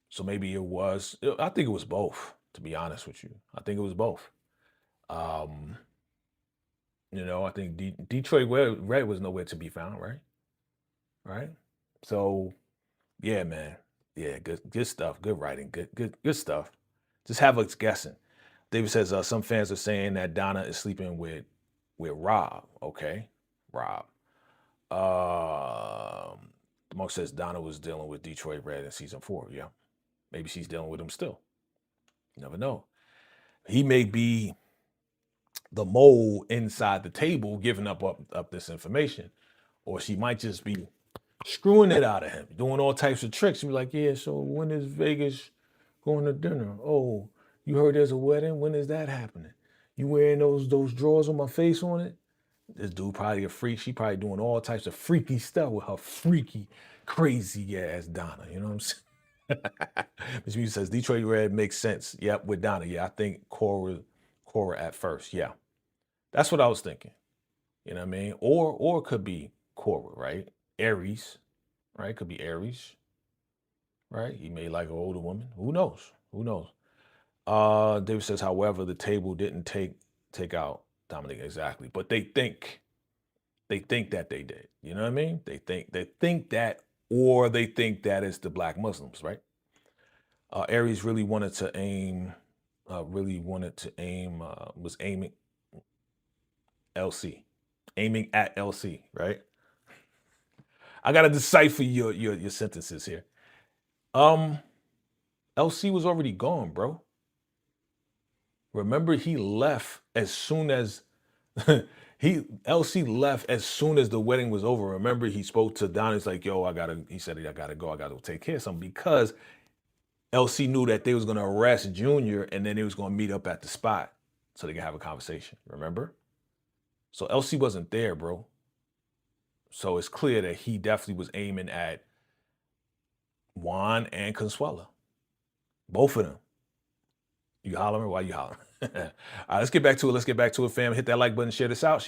So maybe it was. I think it was both. To be honest with you, I think it was both. I think Detroit Red was nowhere to be found, right? Right. So, yeah, man. Yeah, good stuff. Good writing. Good stuff. Just have us guessing. David says some fans are saying that Donna is sleeping with Rob. Okay, Rob. Monk says Donna was dealing with Detroit Red in season 4. Yeah, maybe she's dealing with him still. You never know. He may be the mole inside the table giving up this information, or she might just be screwing it out of him, doing all types of tricks. Be like, yeah, so when is Vegas going to dinner? Oh, you heard there's a wedding? When is that happening? You wearing those drawers with my face on it? This dude probably a freak. She probably doing all types of freaky stuff with her freaky, crazy ass Donna. You know what I'm saying? Mr. Music says Detroit Red makes sense. Yep, with Donna. Yeah, I think Cora at first. Yeah, that's what I was thinking. You know what I mean? Or it could be Cora, right? Aries, right? Could be Aries, right? He may like an older woman. Who knows? Who knows? David says, however, the table didn't take out Dominic exactly, but they think that they did. You know what I mean? They think that, or they think that it's the black Muslims, right? Aries really wanted to aim, was aiming LC, aiming at LC, right? I gotta decipher your sentences here. LC was already gone, bro. Remember, he left as soon as LC left as soon as the wedding was over. Remember, he spoke to Don. He's like, "Yo, he said, I gotta go. I gotta take care of something," because LC knew that they was gonna arrest Junior, and then they was gonna meet up at the spot so they could have a conversation. Remember? So LC wasn't there, bro. So it's clear that he definitely was aiming at Juan and Consuela, both of them. You hollering? Why you hollering? All right, let's get back to it. Fam. Hit that like button, share this out.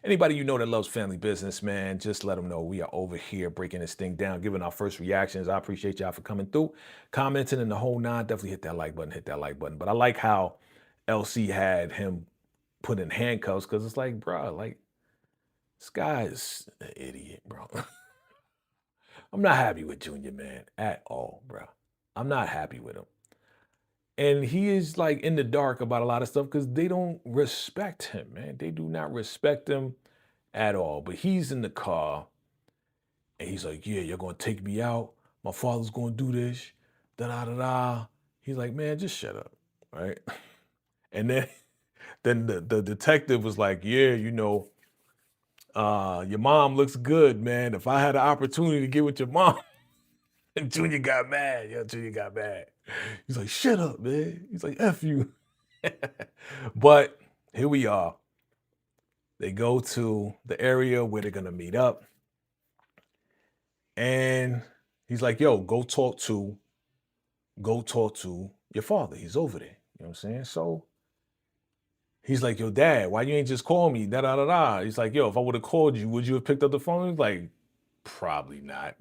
Anybody you know that loves family business, man, just let them know we are over here breaking this thing down, giving our first reactions. I appreciate y'all for coming through, commenting in the whole nine. Definitely hit that like button. But I like how LC had him put in handcuffs, because it's like, bro, like, this guy is an idiot, bro. I'm not happy with Junior, man, at all, bro. I'm not happy with him. And he is like in the dark about a lot of stuff because they don't respect him, man. They do not respect him at all. But he's in the car and he's like, yeah, you're going to take me out. My father's going to do this. Da da da da. He's like, man, just shut up. Right. And then the detective was like, yeah, you know, your mom looks good, man. If I had an opportunity to get with your mom. And Junior got mad. Junior got mad. He's like, shut up, man. He's like, F you. But here we are. They go to the area where they're going to meet up. And he's like, yo, go talk to your father. He's over there. You know what I'm saying? So he's like, yo, Dad, why you ain't just call me? Da da da da. He's like, yo, if I would have called you, would you have picked up the phone? He's like, probably not.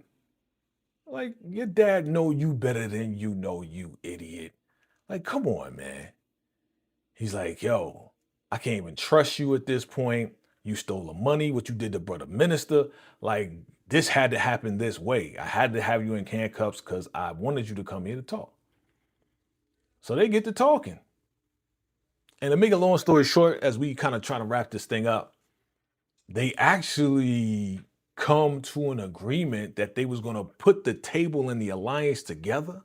Like, your dad know you better than you know, you idiot. Like, come on, man. He's like, yo, I can't even trust you at this point. You stole the money, what you did to brother minister. Like, this had to happen this way. I had to have you in handcuffs because I wanted you to come here to talk. So they get to talking. And to make a long story short, as we kind of try to wrap this thing up, they actually come to an agreement that they was going to put the table and the alliance together.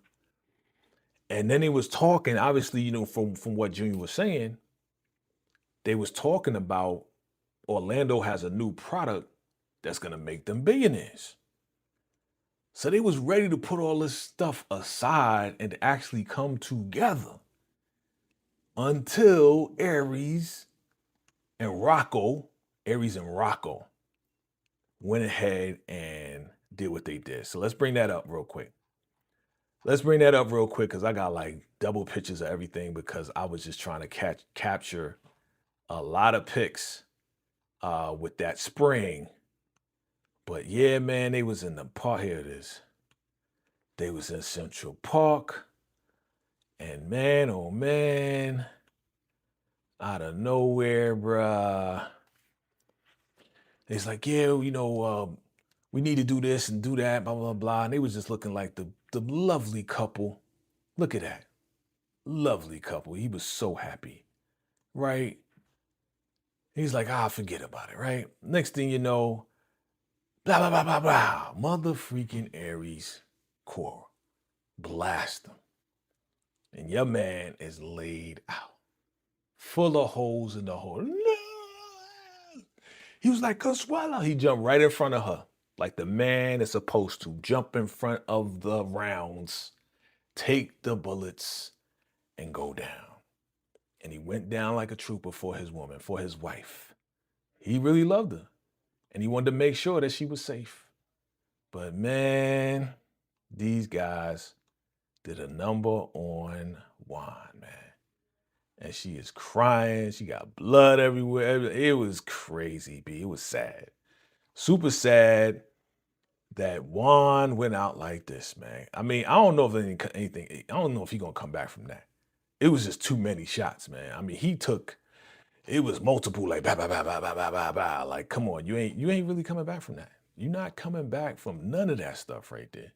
And then they was talking, obviously, you know, from what Junior was saying, they was talking about Orlando has a new product that's going to make them billionaires. So they was ready to put all this stuff aside and actually come together until Aries and Rocco went ahead and did what they did. So let's bring that up real quick. Because I got like double pictures of everything because I was just trying to capture a lot of pics with that spring. But yeah, man, they was in the park. Here it is. They was in Central Park. And man, oh man, out of nowhere, bruh. It's like, yeah, you know, we need to do this and do that, blah, blah, blah. And they was just looking like the lovely couple. Look at that. Lovely couple. He was so happy, right? He's like, forget about it, right? Next thing you know, blah, blah, blah, blah, blah. Mother freaking Aries Cora. Blast him. And your man is laid out. Full of holes in the hole. No! He was like, Consuela. He jumped right in front of her. Like the man is supposed to jump in front of the rounds, take the bullets, and go down. And he went down like a trooper for his woman, for his wife. He really loved her. And he wanted to make sure that she was safe. But man, these guys did a number on Juan, man. And she is crying. She got blood everywhere. It was crazy, B. It was sad. Super sad that Juan went out like this, man. I mean, I don't know if anything, I don't know if he's going to come back from that. It was just too many shots, man. I mean, it was multiple, like, bah, bah, bah, bah, bah, bah, bah, bah. Like, come on, you ain't really coming back from that. You're not coming back from none of that stuff right there.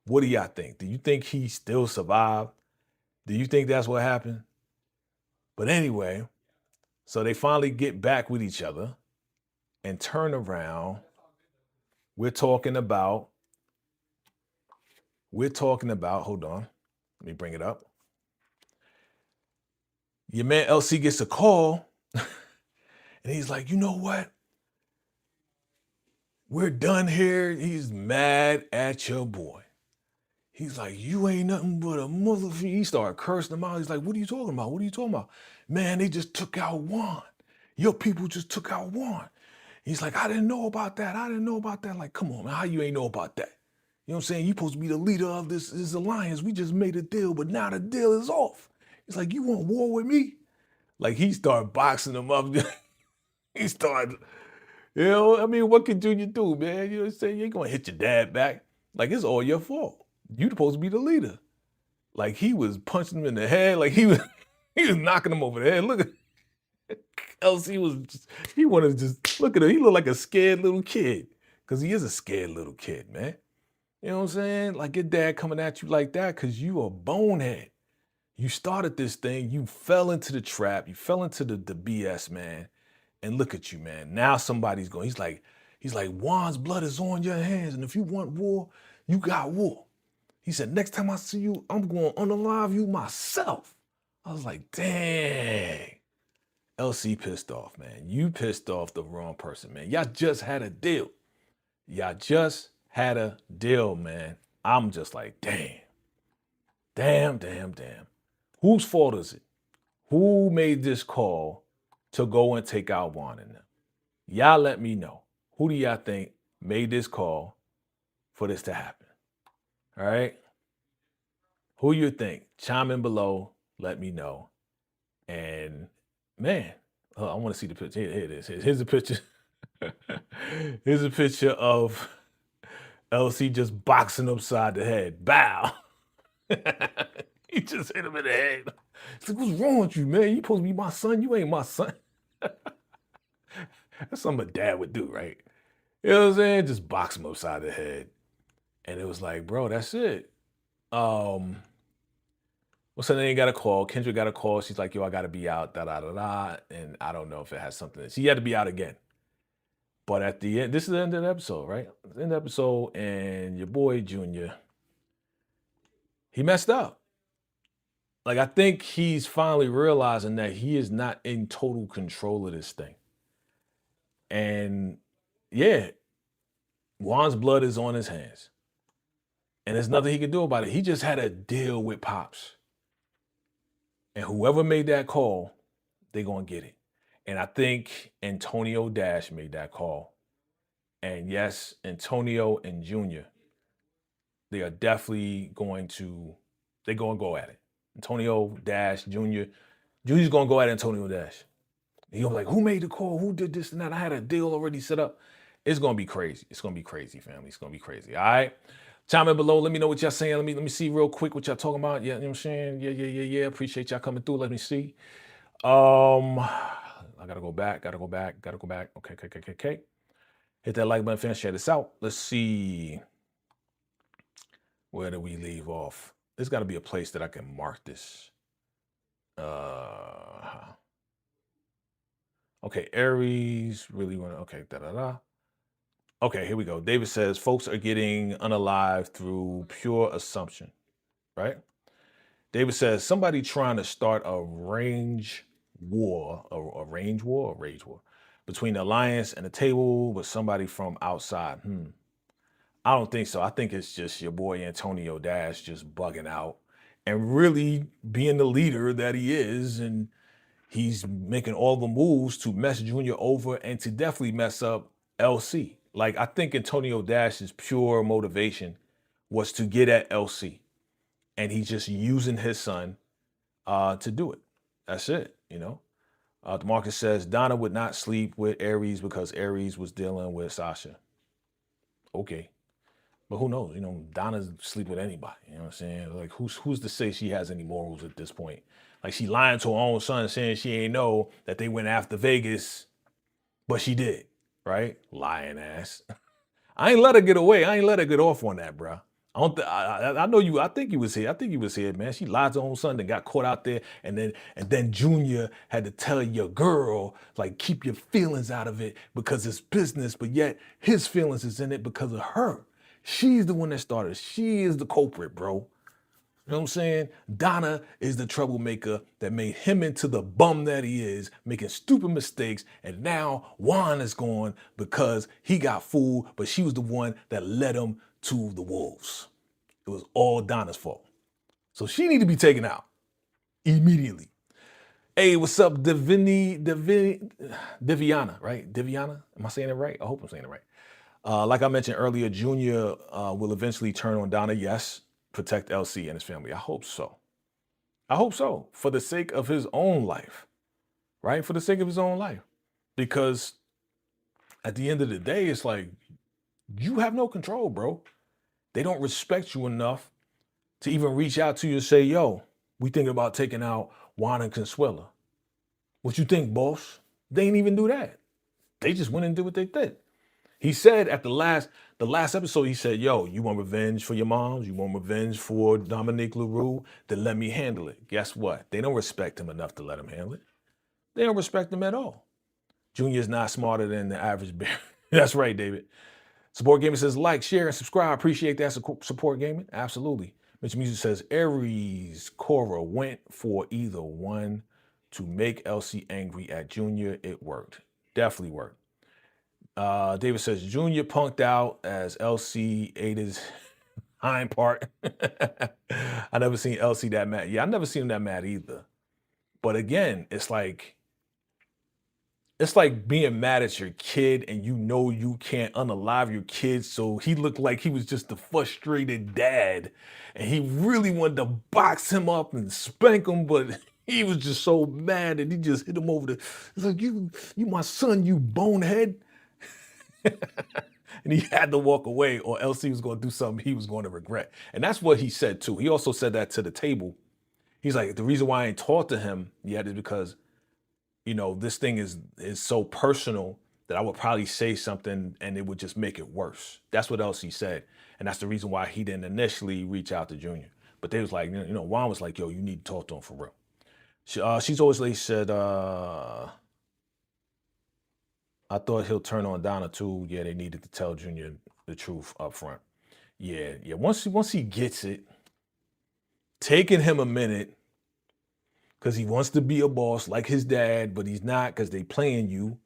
What do y'all think? Do you think he still survived? Do you think that's what happened? But anyway, so they finally get back with each other and turn around. We're talking about, hold on, let me bring it up. Your man LC gets a call and he's like, you know what? We're done here. He's mad at your boy. He's like, you ain't nothing but a motherfucker. He started cursing him out. He's like, what are you talking about? What are you talking about? Man, they just took out Juan. Your people just took out Juan. He's like, I didn't know about that. I didn't know about that. Like, come on, man. How you ain't know about that? You know what I'm saying? You're supposed to be the leader of this alliance. We just made a deal, but now the deal is off. He's like, you want war with me? Like, he started boxing him up. He started, you know, I mean, what can Junior do, man? You know what I'm saying? You ain't going to hit your dad back. Like, it's all your fault. You supposed to be the leader. Like, he was punching him in the head. Like, he was knocking him over the head. Look at LC he wanted to just look at him. He looked like a scared little kid. Because he is a scared little kid, man. You know what I'm saying? Like, your dad coming at you like that because you a bonehead. You started this thing. You fell into the trap. You fell into the BS, man. And look at you, man. Now somebody's going. He's like, Juan's blood is on your hands. And if you want war, you got war. He said, next time I see you, I'm going to unalive you myself. I was like, dang. LC pissed off, man. You pissed off the wrong person, man. Y'all just had a deal. Y'all just had a deal, man. I'm just like, damn. Damn, damn, damn. Whose fault is it? Who made this call to go and take out Juan and them? Y'all let me know. Who do y'all think made this call for this to happen? All right? Who you think? Chime in below. Let me know. And man, I want to see the picture. Here it is. Here's a picture. Here's a picture of LC just boxing upside the head. Bow. He just hit him in the head. It's like, what's wrong with you, man? You supposed to be my son. You ain't my son. That's something a dad would do, right? You know what I'm saying? Just box him upside the head. And it was like, bro, that's it. What's her name got a call? Kendra got a call. She's like, yo, I got to be out, da-da-da-da. And I don't know if it has something. She had to be out again. But at the end, this is the end of the episode, right? The end of the episode, and your boy, Junior, he messed up. Like, I think he's finally realizing that he is not in total control of this thing. And, yeah, Juan's blood is on his hands. And there's nothing he can do about it. He just had a deal with Pops. And whoever made that call, they're going to get it. And I think Antonio Dash made that call. And yes, Antonio and Junior, they are definitely going to go at it. Antonio Dash, Junior's going to go at Antonio Dash. He's going to be like, who made the call? Who did this and that? I had a deal already set up. It's going to be crazy. It's going to be crazy, family. It's going to be crazy. All right? Chime in below. Let me know what y'all saying. Let me see real quick what y'all talking about. Yeah, you know what I'm saying? Yeah. Appreciate y'all coming through. Let me see. I gotta go back. Okay. Hit that like button, finish, share this out. Let's see. Where do we leave off? There's got to be a place that I can mark this. Okay, Aries really want to. Okay, Okay, here we go. David says, folks are getting unalived through pure assumption, right? David says, somebody trying to start a rage war between the alliance and the table with somebody from outside. I don't think so. I think it's just your boy Antonio Dash just bugging out and really being the leader that he is. And he's making all the moves to mess Junior over and to definitely mess up LC. Like, I think Antonio Dash's pure motivation was to get at LC and he's just using his son to do it. That's it, you know. DeMarcus says Donna would not sleep with Aries because Aries was dealing with Sasha. Okay. But who knows? You know, Donna's sleep with anybody. You know what I'm saying? Like, who's to say she has any morals at this point? Like, she lying to her own son, saying she ain't know that they went after Vegas, but she did, right? Lying ass. I ain't let her get away. I ain't let her get off on that, bro. I know you. I think you was here. I think you was here, man. She lied to her own son and got caught out there, and then Junior had to tell your girl, like, keep your feelings out of it because it's business, but yet his feelings is in it because of her. She's the one that started. She is the culprit, bro. You know what I'm saying? Donna is the troublemaker that made him into the bum that he is, making stupid mistakes. And now Juan is gone because he got fooled, but she was the one that led him to the wolves. It was all Donna's fault. So she need to be taken out immediately. Hey, what's up, Diviana, right? Diviana? Am I saying it right? I hope I'm saying it right. Like I mentioned earlier, Junior will eventually turn on Donna. Yes, protect LC and his family. I hope so. I hope so, for the sake of his own life, right? For the sake of his own life. Because at the end of the day, it's like, you have no control, bro. They don't respect you enough to even reach out to you and say, yo, we thinking about taking out Juan and Consuela. What you think, boss? They ain't even do that. They just went and did what they did. He said at the last episode, he said, yo, you want revenge for your moms? You want revenge for Dominique LaRue? Then let me handle it. Guess what? They don't respect him enough to let him handle it. They don't respect him at all. Junior's not smarter than the average bear. That's right, David. Support Gaming says, like, share, and subscribe. Appreciate that, Support Gaming. Absolutely. Mitch Music says, Aries Cora went for either one to make LC angry at Junior. It worked. Definitely worked. David says, Junior punked out as LC ate his hind part. I never seen LC that mad. Yeah, I never seen him that mad either. But again, it's like being mad at your kid and you know you can't unalive your kid. So he looked like he was just a frustrated dad. And he really wanted to box him up and spank him, but he was just so mad that he just hit him over the, it's like, you my son, you bonehead. And he had to walk away or else he was going to do something he was going to regret. And that's what he said too. He also said that to the table. He's like, the reason why I ain't talked to him yet is because, you know, this thing is so personal that I would probably say something and it would just make it worse. That's what else he said. And that's the reason why he didn't initially reach out to Junior. But they was like, you know, Juan was like, yo, you need to talk to him for real. She's always like said, I thought he'll turn on Donna too. Yeah, they needed to tell Junior the truth up front. Yeah. Once he gets it, taking him a minute, because he wants to be a boss like his dad, but he's not because they playing you.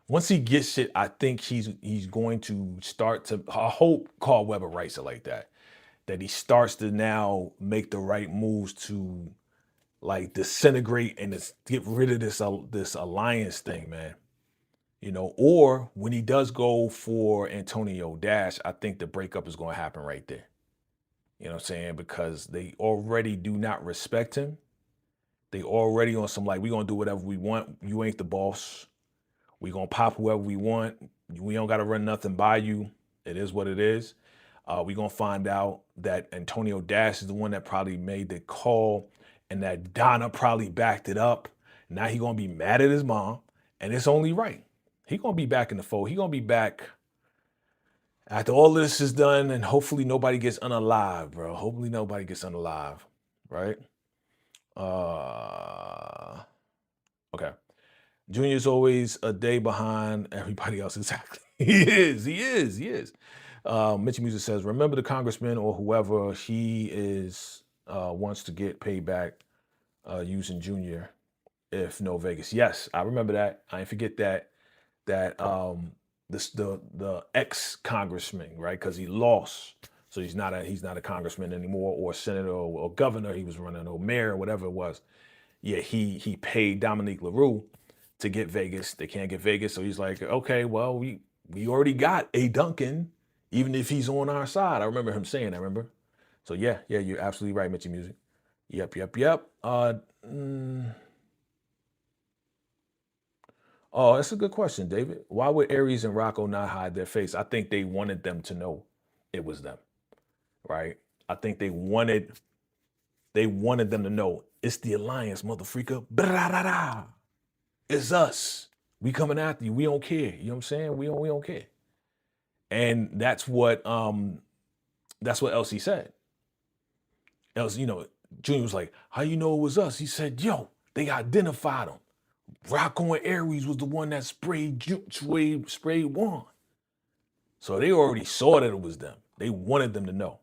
Once he gets it, I think he's going to start to, I hope Carl Weber writes it like that he starts to now make the right moves to like disintegrate and get rid of this alliance thing, man. You know, or when he does go for Antonio Dash, I think the breakup is going to happen right there. You know what I'm saying? Because they already do not respect him. They already on some like, we going to do whatever we want. You ain't the boss. We going to pop whoever we want. We don't got to run nothing by you. It is what it is. We going to find out that Antonio Dash is the one that probably made the call and that Donna probably backed it up. Now he going to be mad at his mom and it's only right. He going to be back in the fold. He going to be back after all this is done and hopefully nobody gets unalive, bro. Hopefully nobody gets unalive, right? Okay. Junior's always a day behind everybody else. Exactly. He is. Mitchie Music says, remember the congressman or whoever he is wants to get paid back using Junior if no Vegas. Yes, I remember that. I ain't forget that the ex-congressman, right? Because he lost. So he's not a congressman anymore or senator or governor. He was running or mayor or whatever it was. Yeah, he paid Dominique LaRue to get Vegas. They can't get Vegas. So he's like, okay, well, we already got a Duncan, even if he's on our side. I remember him saying that, remember? So yeah, you're absolutely right, Mitchy Music. Yep. Oh, that's a good question, David. Why would Aries and Rocco not hide their face? I think they wanted them to know it was them, right? I think they wanted them to know it's the Alliance, motherfreaker. Bra-da-da. It's us. We coming after you. We don't care. You know what I'm saying? We don't care. And that's what Elsie said. Elsie, Junior was like, how you know it was us? He said, yo, they identified him. Rocco and Aries was the one that sprayed Juan. So they already saw that it was them. They wanted them to know.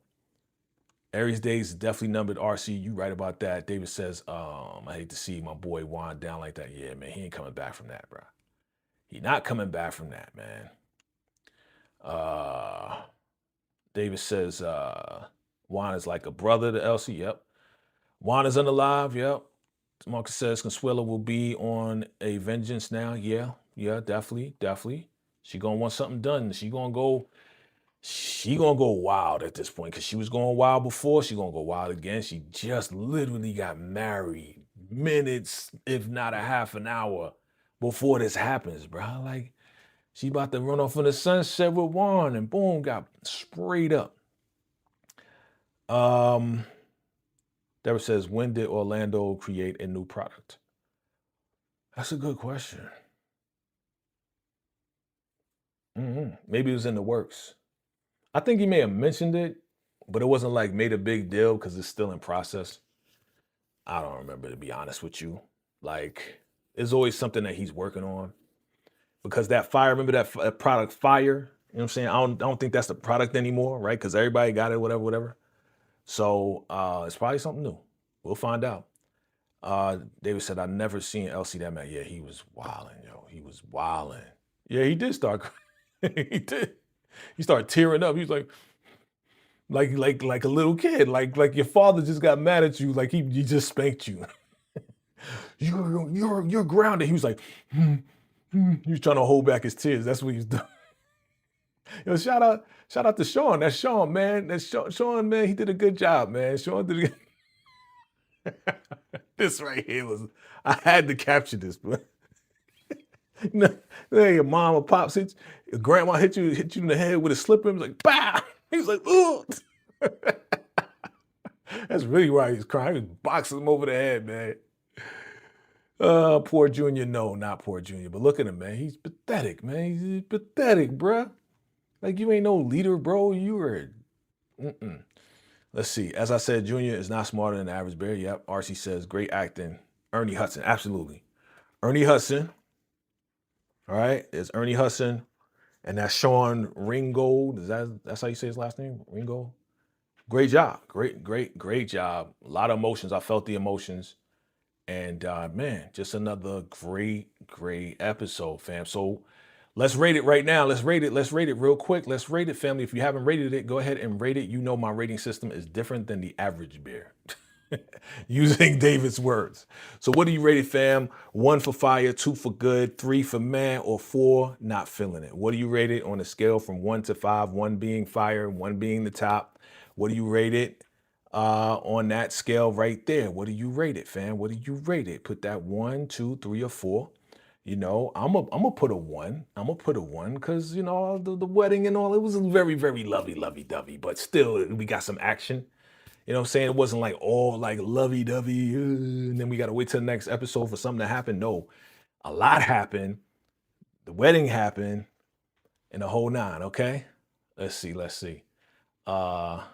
Aries days is definitely numbered. RC, you right about that. David says, I hate to see my boy Juan down like that. Yeah, man, he ain't coming back from that, bro. He not coming back from that, man. David says, Juan is like a brother to Elsie. Yep. Juan is unalive. Yep. Marcus says Consuelo will be on a vengeance now. Yeah, definitely. She gonna want something done. She gonna go wild at this point because she was going wild before. She gonna go wild again. She just literally got married minutes, if not a half an hour before this happens, bro. Like, she about to run off in the sunset with Juan and boom, got sprayed up. Deborah says, when did Orlando create a new product? That's a good question. Maybe it was in the works. I think he may have mentioned it, but it wasn't like made a big deal because it's still in process. I don't remember, to be honest with you. Like, it's always something that he's working on. Because that fire, remember that product fire? You know what I'm saying? I don't think that's the product anymore, right? Because everybody got it, whatever. So it's probably something new. We'll find out. David said, I never seen Elsie that mad. Yeah, he was wilding, yo. He was wilding. Yeah, he did start. He did. He started tearing up. He was like a little kid. Like your father just got mad at you. Like he just spanked you. You're grounded. He was like, he was trying to hold back his tears. That's what he was doing. Yo, shout out to Sean. That's Sean, man. Sean, man. He did a good job, man. Sean did a good. This right here was. I had to capture this, but. Your mom or pops hit you, your grandma hit you in the head with a slipper. He was like, bah! He was like, ugh. That's really why he's crying. He was boxing him over the head, man. Poor Junior. No, not poor Junior. But look at him, man. He's pathetic, man. He's pathetic, bruh. Like, you ain't no leader, bro. You were. Let's see. As I said, Junior is not smarter than the average bear. Yep. RC says, great acting. Ernie Hudson. Absolutely. Ernie Hudson. All right, there's Ernie Hudson, and that's Sean Ringold. That's how you say his last name? Ringold? Great job. Great job. A lot of emotions. I felt the emotions. And man, just another great episode, fam. So let's rate it right now. Let's rate it real quick. Let's rate it, family. If you haven't rated it, go ahead and rate it. You know my rating system is different than the average bear. Using David's words. So what do you rate it, fam? 1 for fire, 2 for good, 3 for man, or 4 not feeling it? What do you rate it on a scale from 1 to 5, 1 being fire, 1 being the top? What do you rate it on that scale right there? What do you rate it, fam? What do you rate it? Put that 1, 2, 3, or 4. You know, I'm gonna put a 1. I'm gonna put a 1 because, you know, the wedding and all, it was very, very lovey-dovey, but still, we got some action. You know what I'm saying? It wasn't like all like lovey-dovey, and then we got to wait till the next episode for something to happen. No, a lot happened. The wedding happened and the whole 9, okay? Let's see. The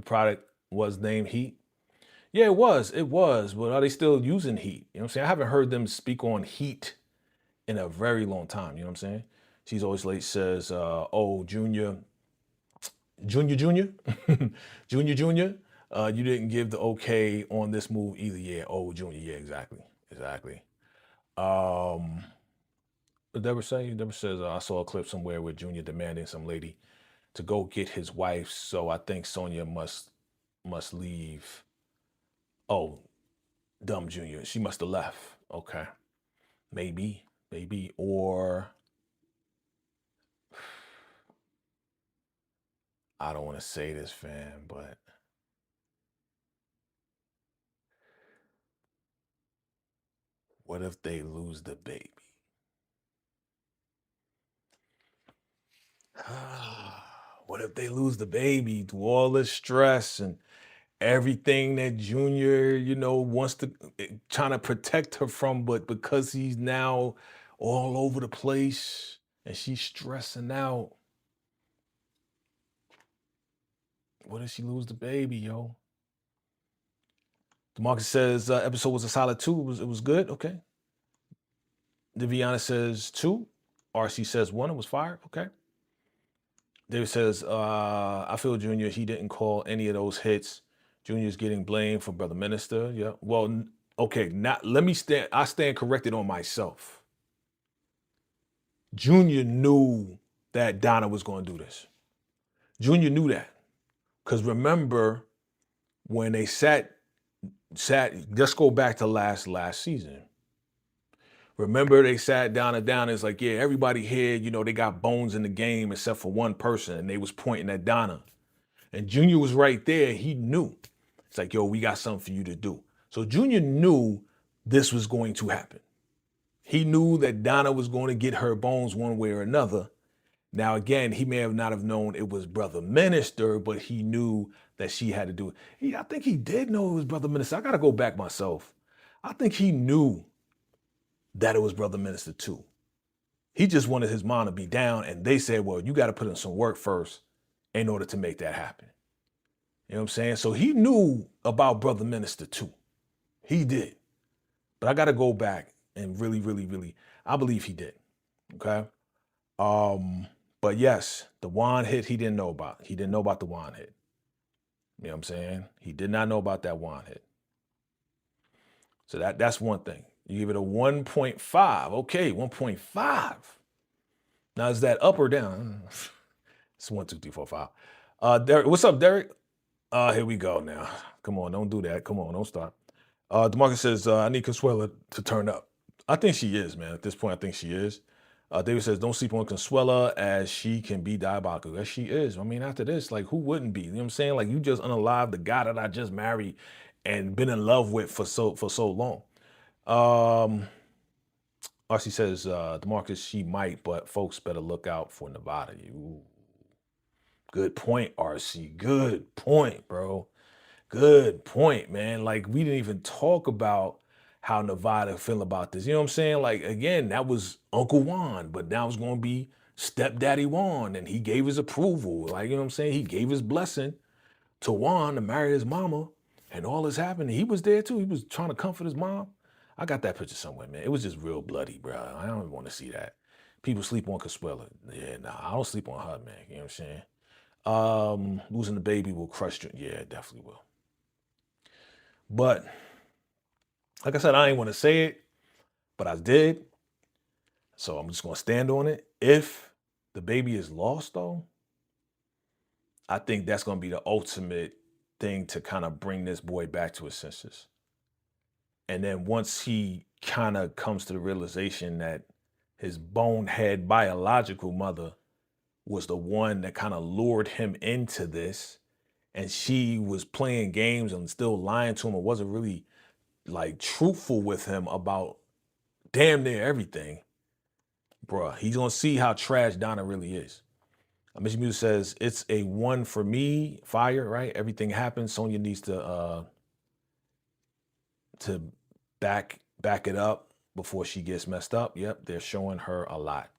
product was named Heat. Yeah, it was. But are they still using Heat? You know what I'm saying? I haven't heard them speak on Heat in a very long time. You know what I'm saying? She's always late says, oh, Junior, you didn't give the okay on this move either. Yeah, oh, Junior, yeah, exactly. What Deborah say? Deborah says, I saw a clip somewhere with Junior demanding some lady to go get his wife, so I think Sonia must leave. Oh, dumb Junior, she must have left. Okay, maybe, or I don't want to say this, fam, but what if they lose the baby? What if they lose the baby through all this stress and everything that Junior, wants to trying to protect her from, but because he's now all over the place and she's stressing out, what if she lose the baby, yo? DeMarcus says episode was a solid 2. It was good. Okay. Deviana says 2. RC says 1. It was fire. Okay. David says, I feel Junior, he didn't call any of those hits. Junior's getting blamed for Brother Minister. Yeah. Well, okay, I stand corrected on myself. Junior knew that Donna was going to do this. Junior knew that. Because remember, when they sat, let's go back to last season. Remember, they sat Donna down. It's like, yeah, everybody here, they got bones in the game except for one person. And they was pointing at Donna. And Junior was right there. He knew. It's like, yo, we got something for you to do. So Junior knew this was going to happen. He knew that Donna was going to get her bones one way or another. Now, again, he may have not have known it was Brother Minister, but he knew that she had to do it. I think he did know it was Brother Minister. I got to go back myself. I think he knew that it was Brother Minister too. He just wanted his mom to be down, and they said, well, you got to put in some work first in order to make that happen. You know what I'm saying? So he knew about Brother Minister too. He did. But I got to go back and really, I believe he did. Okay? But yes, the wand hit he didn't know about. He didn't know about the wand hit. You know what I'm saying? He did not know about that wand hit. So that's one thing. You give it a 1.5. Okay, 1.5. Now, is that up or down? It's 1, 2, 3, 4, 5. Derek, what's up, Derek? Here we go now. Come on, don't do that. Come on, don't stop. DeMarcus says, I need Consuela to turn up. I think she is, man. At this point, I think she is. David says, don't sleep on Consuela as she can be diabolical. Yes, she is. I mean, after this, like, who wouldn't be? You know what I'm saying? Like, you just unalive the guy that I just married and been in love with for so long. RC says, DeMarcus, she might, but folks better look out for Nevada. Good point, RC. Good point, bro. Good point, man. Like, we didn't even talk about how Nevada feel about this. You know what I'm saying? Like, again, that was Uncle Juan, but now it's going to be Stepdaddy Juan, and he gave his approval. Like, you know what I'm saying? He gave his blessing to Juan to marry his mama, and all this happened. He was there, too. He was trying to comfort his mom. I got that picture somewhere, man. It was just real bloody, bro. I don't even want to see that. People sleep on Consuela. Yeah, nah, I don't sleep on her, man. You know what I'm saying? Losing the baby will crush you. Yeah, it definitely will. But like I said, I ain't want to say it, but I did. So I'm just going to stand on it. If the baby is lost, though, I think that's going to be the ultimate thing to kind of bring this boy back to his senses. And then once he kind of comes to the realization that his bonehead biological mother was the one that kind of lured him into this, and she was playing games and still lying to him and wasn't really like truthful with him about damn near everything, bruh, he's gonna see how trash Donna really is. Mr. Music says, it's a 1 for me, fire, right? Everything happens. Sonya needs to back it up before she gets messed up. Yep, they're showing her a lot.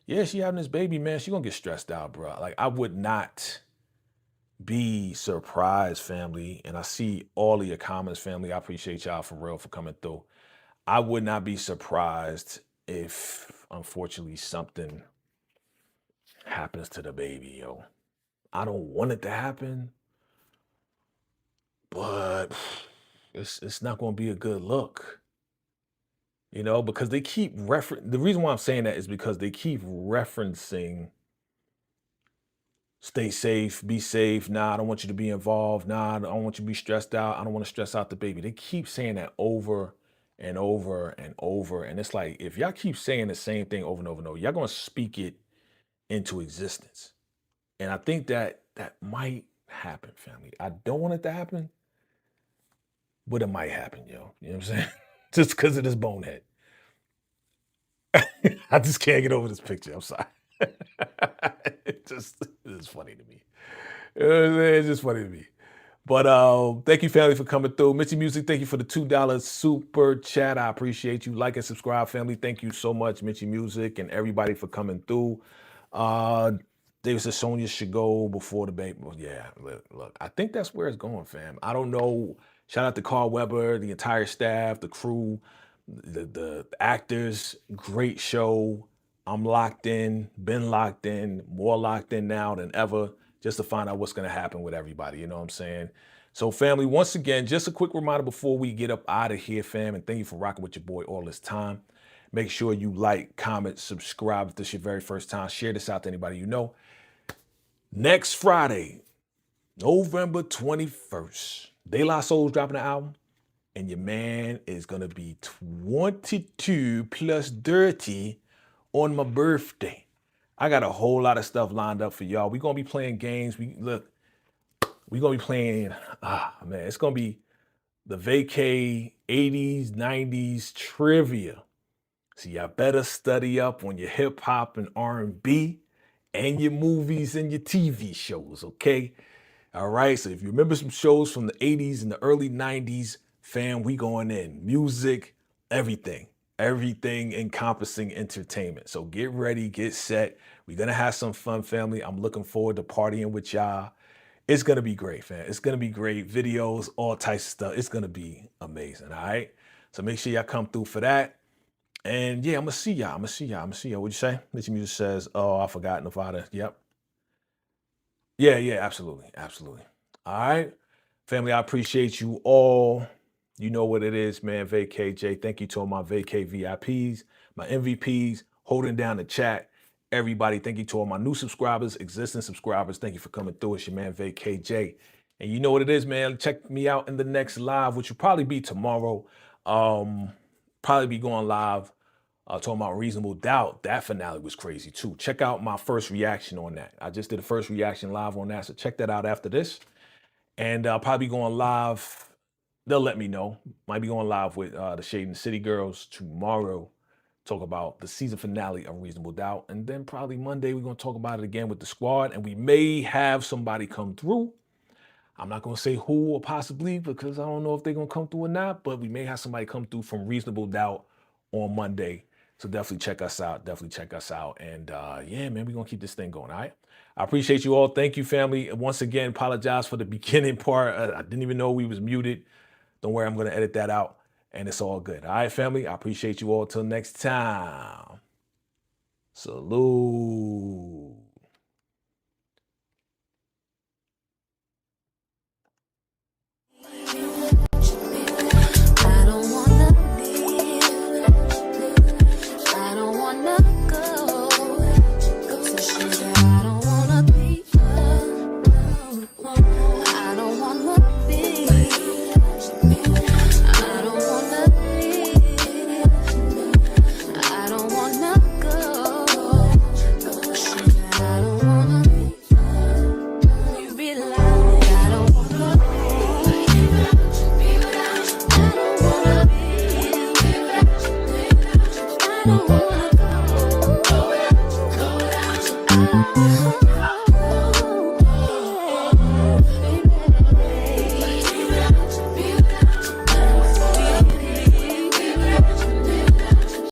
Yeah, she having this baby, man. She gonna get stressed out, bro. Like, I would not be surprised, family. And I see all of your comments, family. I appreciate y'all for real for coming through. I would not be surprised if, unfortunately, something happens to the baby, yo. I don't want it to happen, but it's not going to be a good look, because they keep the reason why I'm saying that is because they keep referencing stay safe, be safe. Nah, I don't want you to be involved. Nah, I don't want you to be stressed out. I don't want to stress out the baby. They keep saying that over and over and over. And it's like, if y'all keep saying the same thing over and over and over, y'all going to speak it into existence. And I think that that might happen, family. I don't want it to happen, but it might happen, yo. You know what I'm saying? Just because of this bonehead. I just can't get over this picture. I'm sorry. It's funny to me. You know what I'm saying? It's just funny to me. But thank you, family, for coming through. Mitchie Music, thank you for the $2 super chat. I appreciate you. Like and subscribe, family. Thank you so much, Mitchie Music, and everybody for coming through. David says Sonya should go before the baby. Well, yeah, look, I think that's where it's going, fam. I don't know. Shout out to Carl Weber, the entire staff, the crew, the actors. Great show. I'm locked in, been locked in, more locked in now than ever, just to find out what's going to happen with everybody. You know what I'm saying? So, family, once again, just a quick reminder before we get up out of here, fam, and thank you for rocking with your boy all this time. Make sure you like, comment, subscribe if this is your very first time. Share this out to anybody you know. Next Friday, November 21st, De La Soul's dropping an album, and your man is going to be 22 plus dirty on my birthday. I got a whole lot of stuff lined up for y'all. We're going to be playing games. We're going to be playing, it's going to be the VACAY 80s, 90s trivia. So y'all better study up on your hip hop and R&B and your movies and your TV shows, okay? All right, so if you remember some shows from the 80s and the early 90s, fam, we going in. Music, everything encompassing entertainment. So get ready, get set. We're going to have some fun, family. I'm looking forward to partying with y'all. It's going to be great, fam. It's going to be great. Videos, all types of stuff. It's going to be amazing, all right? So make sure y'all come through for that. And yeah, I'm going to see y'all. What'd you say? Mitchie Music says, oh, I forgot Nevada. Yep. Yeah, absolutely. All right. Family, I appreciate you all. You know what it is, man. VACAY-J. Thank you to all my VACAY VIPs, my MVPs, holding down the chat. Everybody, thank you to all my new subscribers, existing subscribers. Thank you for coming through. It's your man, VACAY-J. And you know what it is, man. Check me out in the next live, which will probably be tomorrow. Probably be going live talking about Reasonable Doubt. That finale was crazy, too. Check out my first reaction on that. I just did a first reaction live on that, so check that out after this. And I'll probably be going live. They'll let me know. Might be going live with the Shade and City Girls tomorrow. Talk about the season finale of Reasonable Doubt. And then probably Monday, we're going to talk about it again with the squad. And we may have somebody come through. I'm not going to say who or possibly because I don't know if they're going to come through or not. But we may have somebody come through from Reasonable Doubt on Monday. So definitely check us out. And yeah, man, we're going to keep this thing going, all right? I appreciate you all. Thank you, family. Once again, apologize for the beginning part. I didn't even know we was muted. Don't worry, I'm going to edit that out. And it's all good. All right, family? I appreciate you all. Till next time. Salute. I don't wanna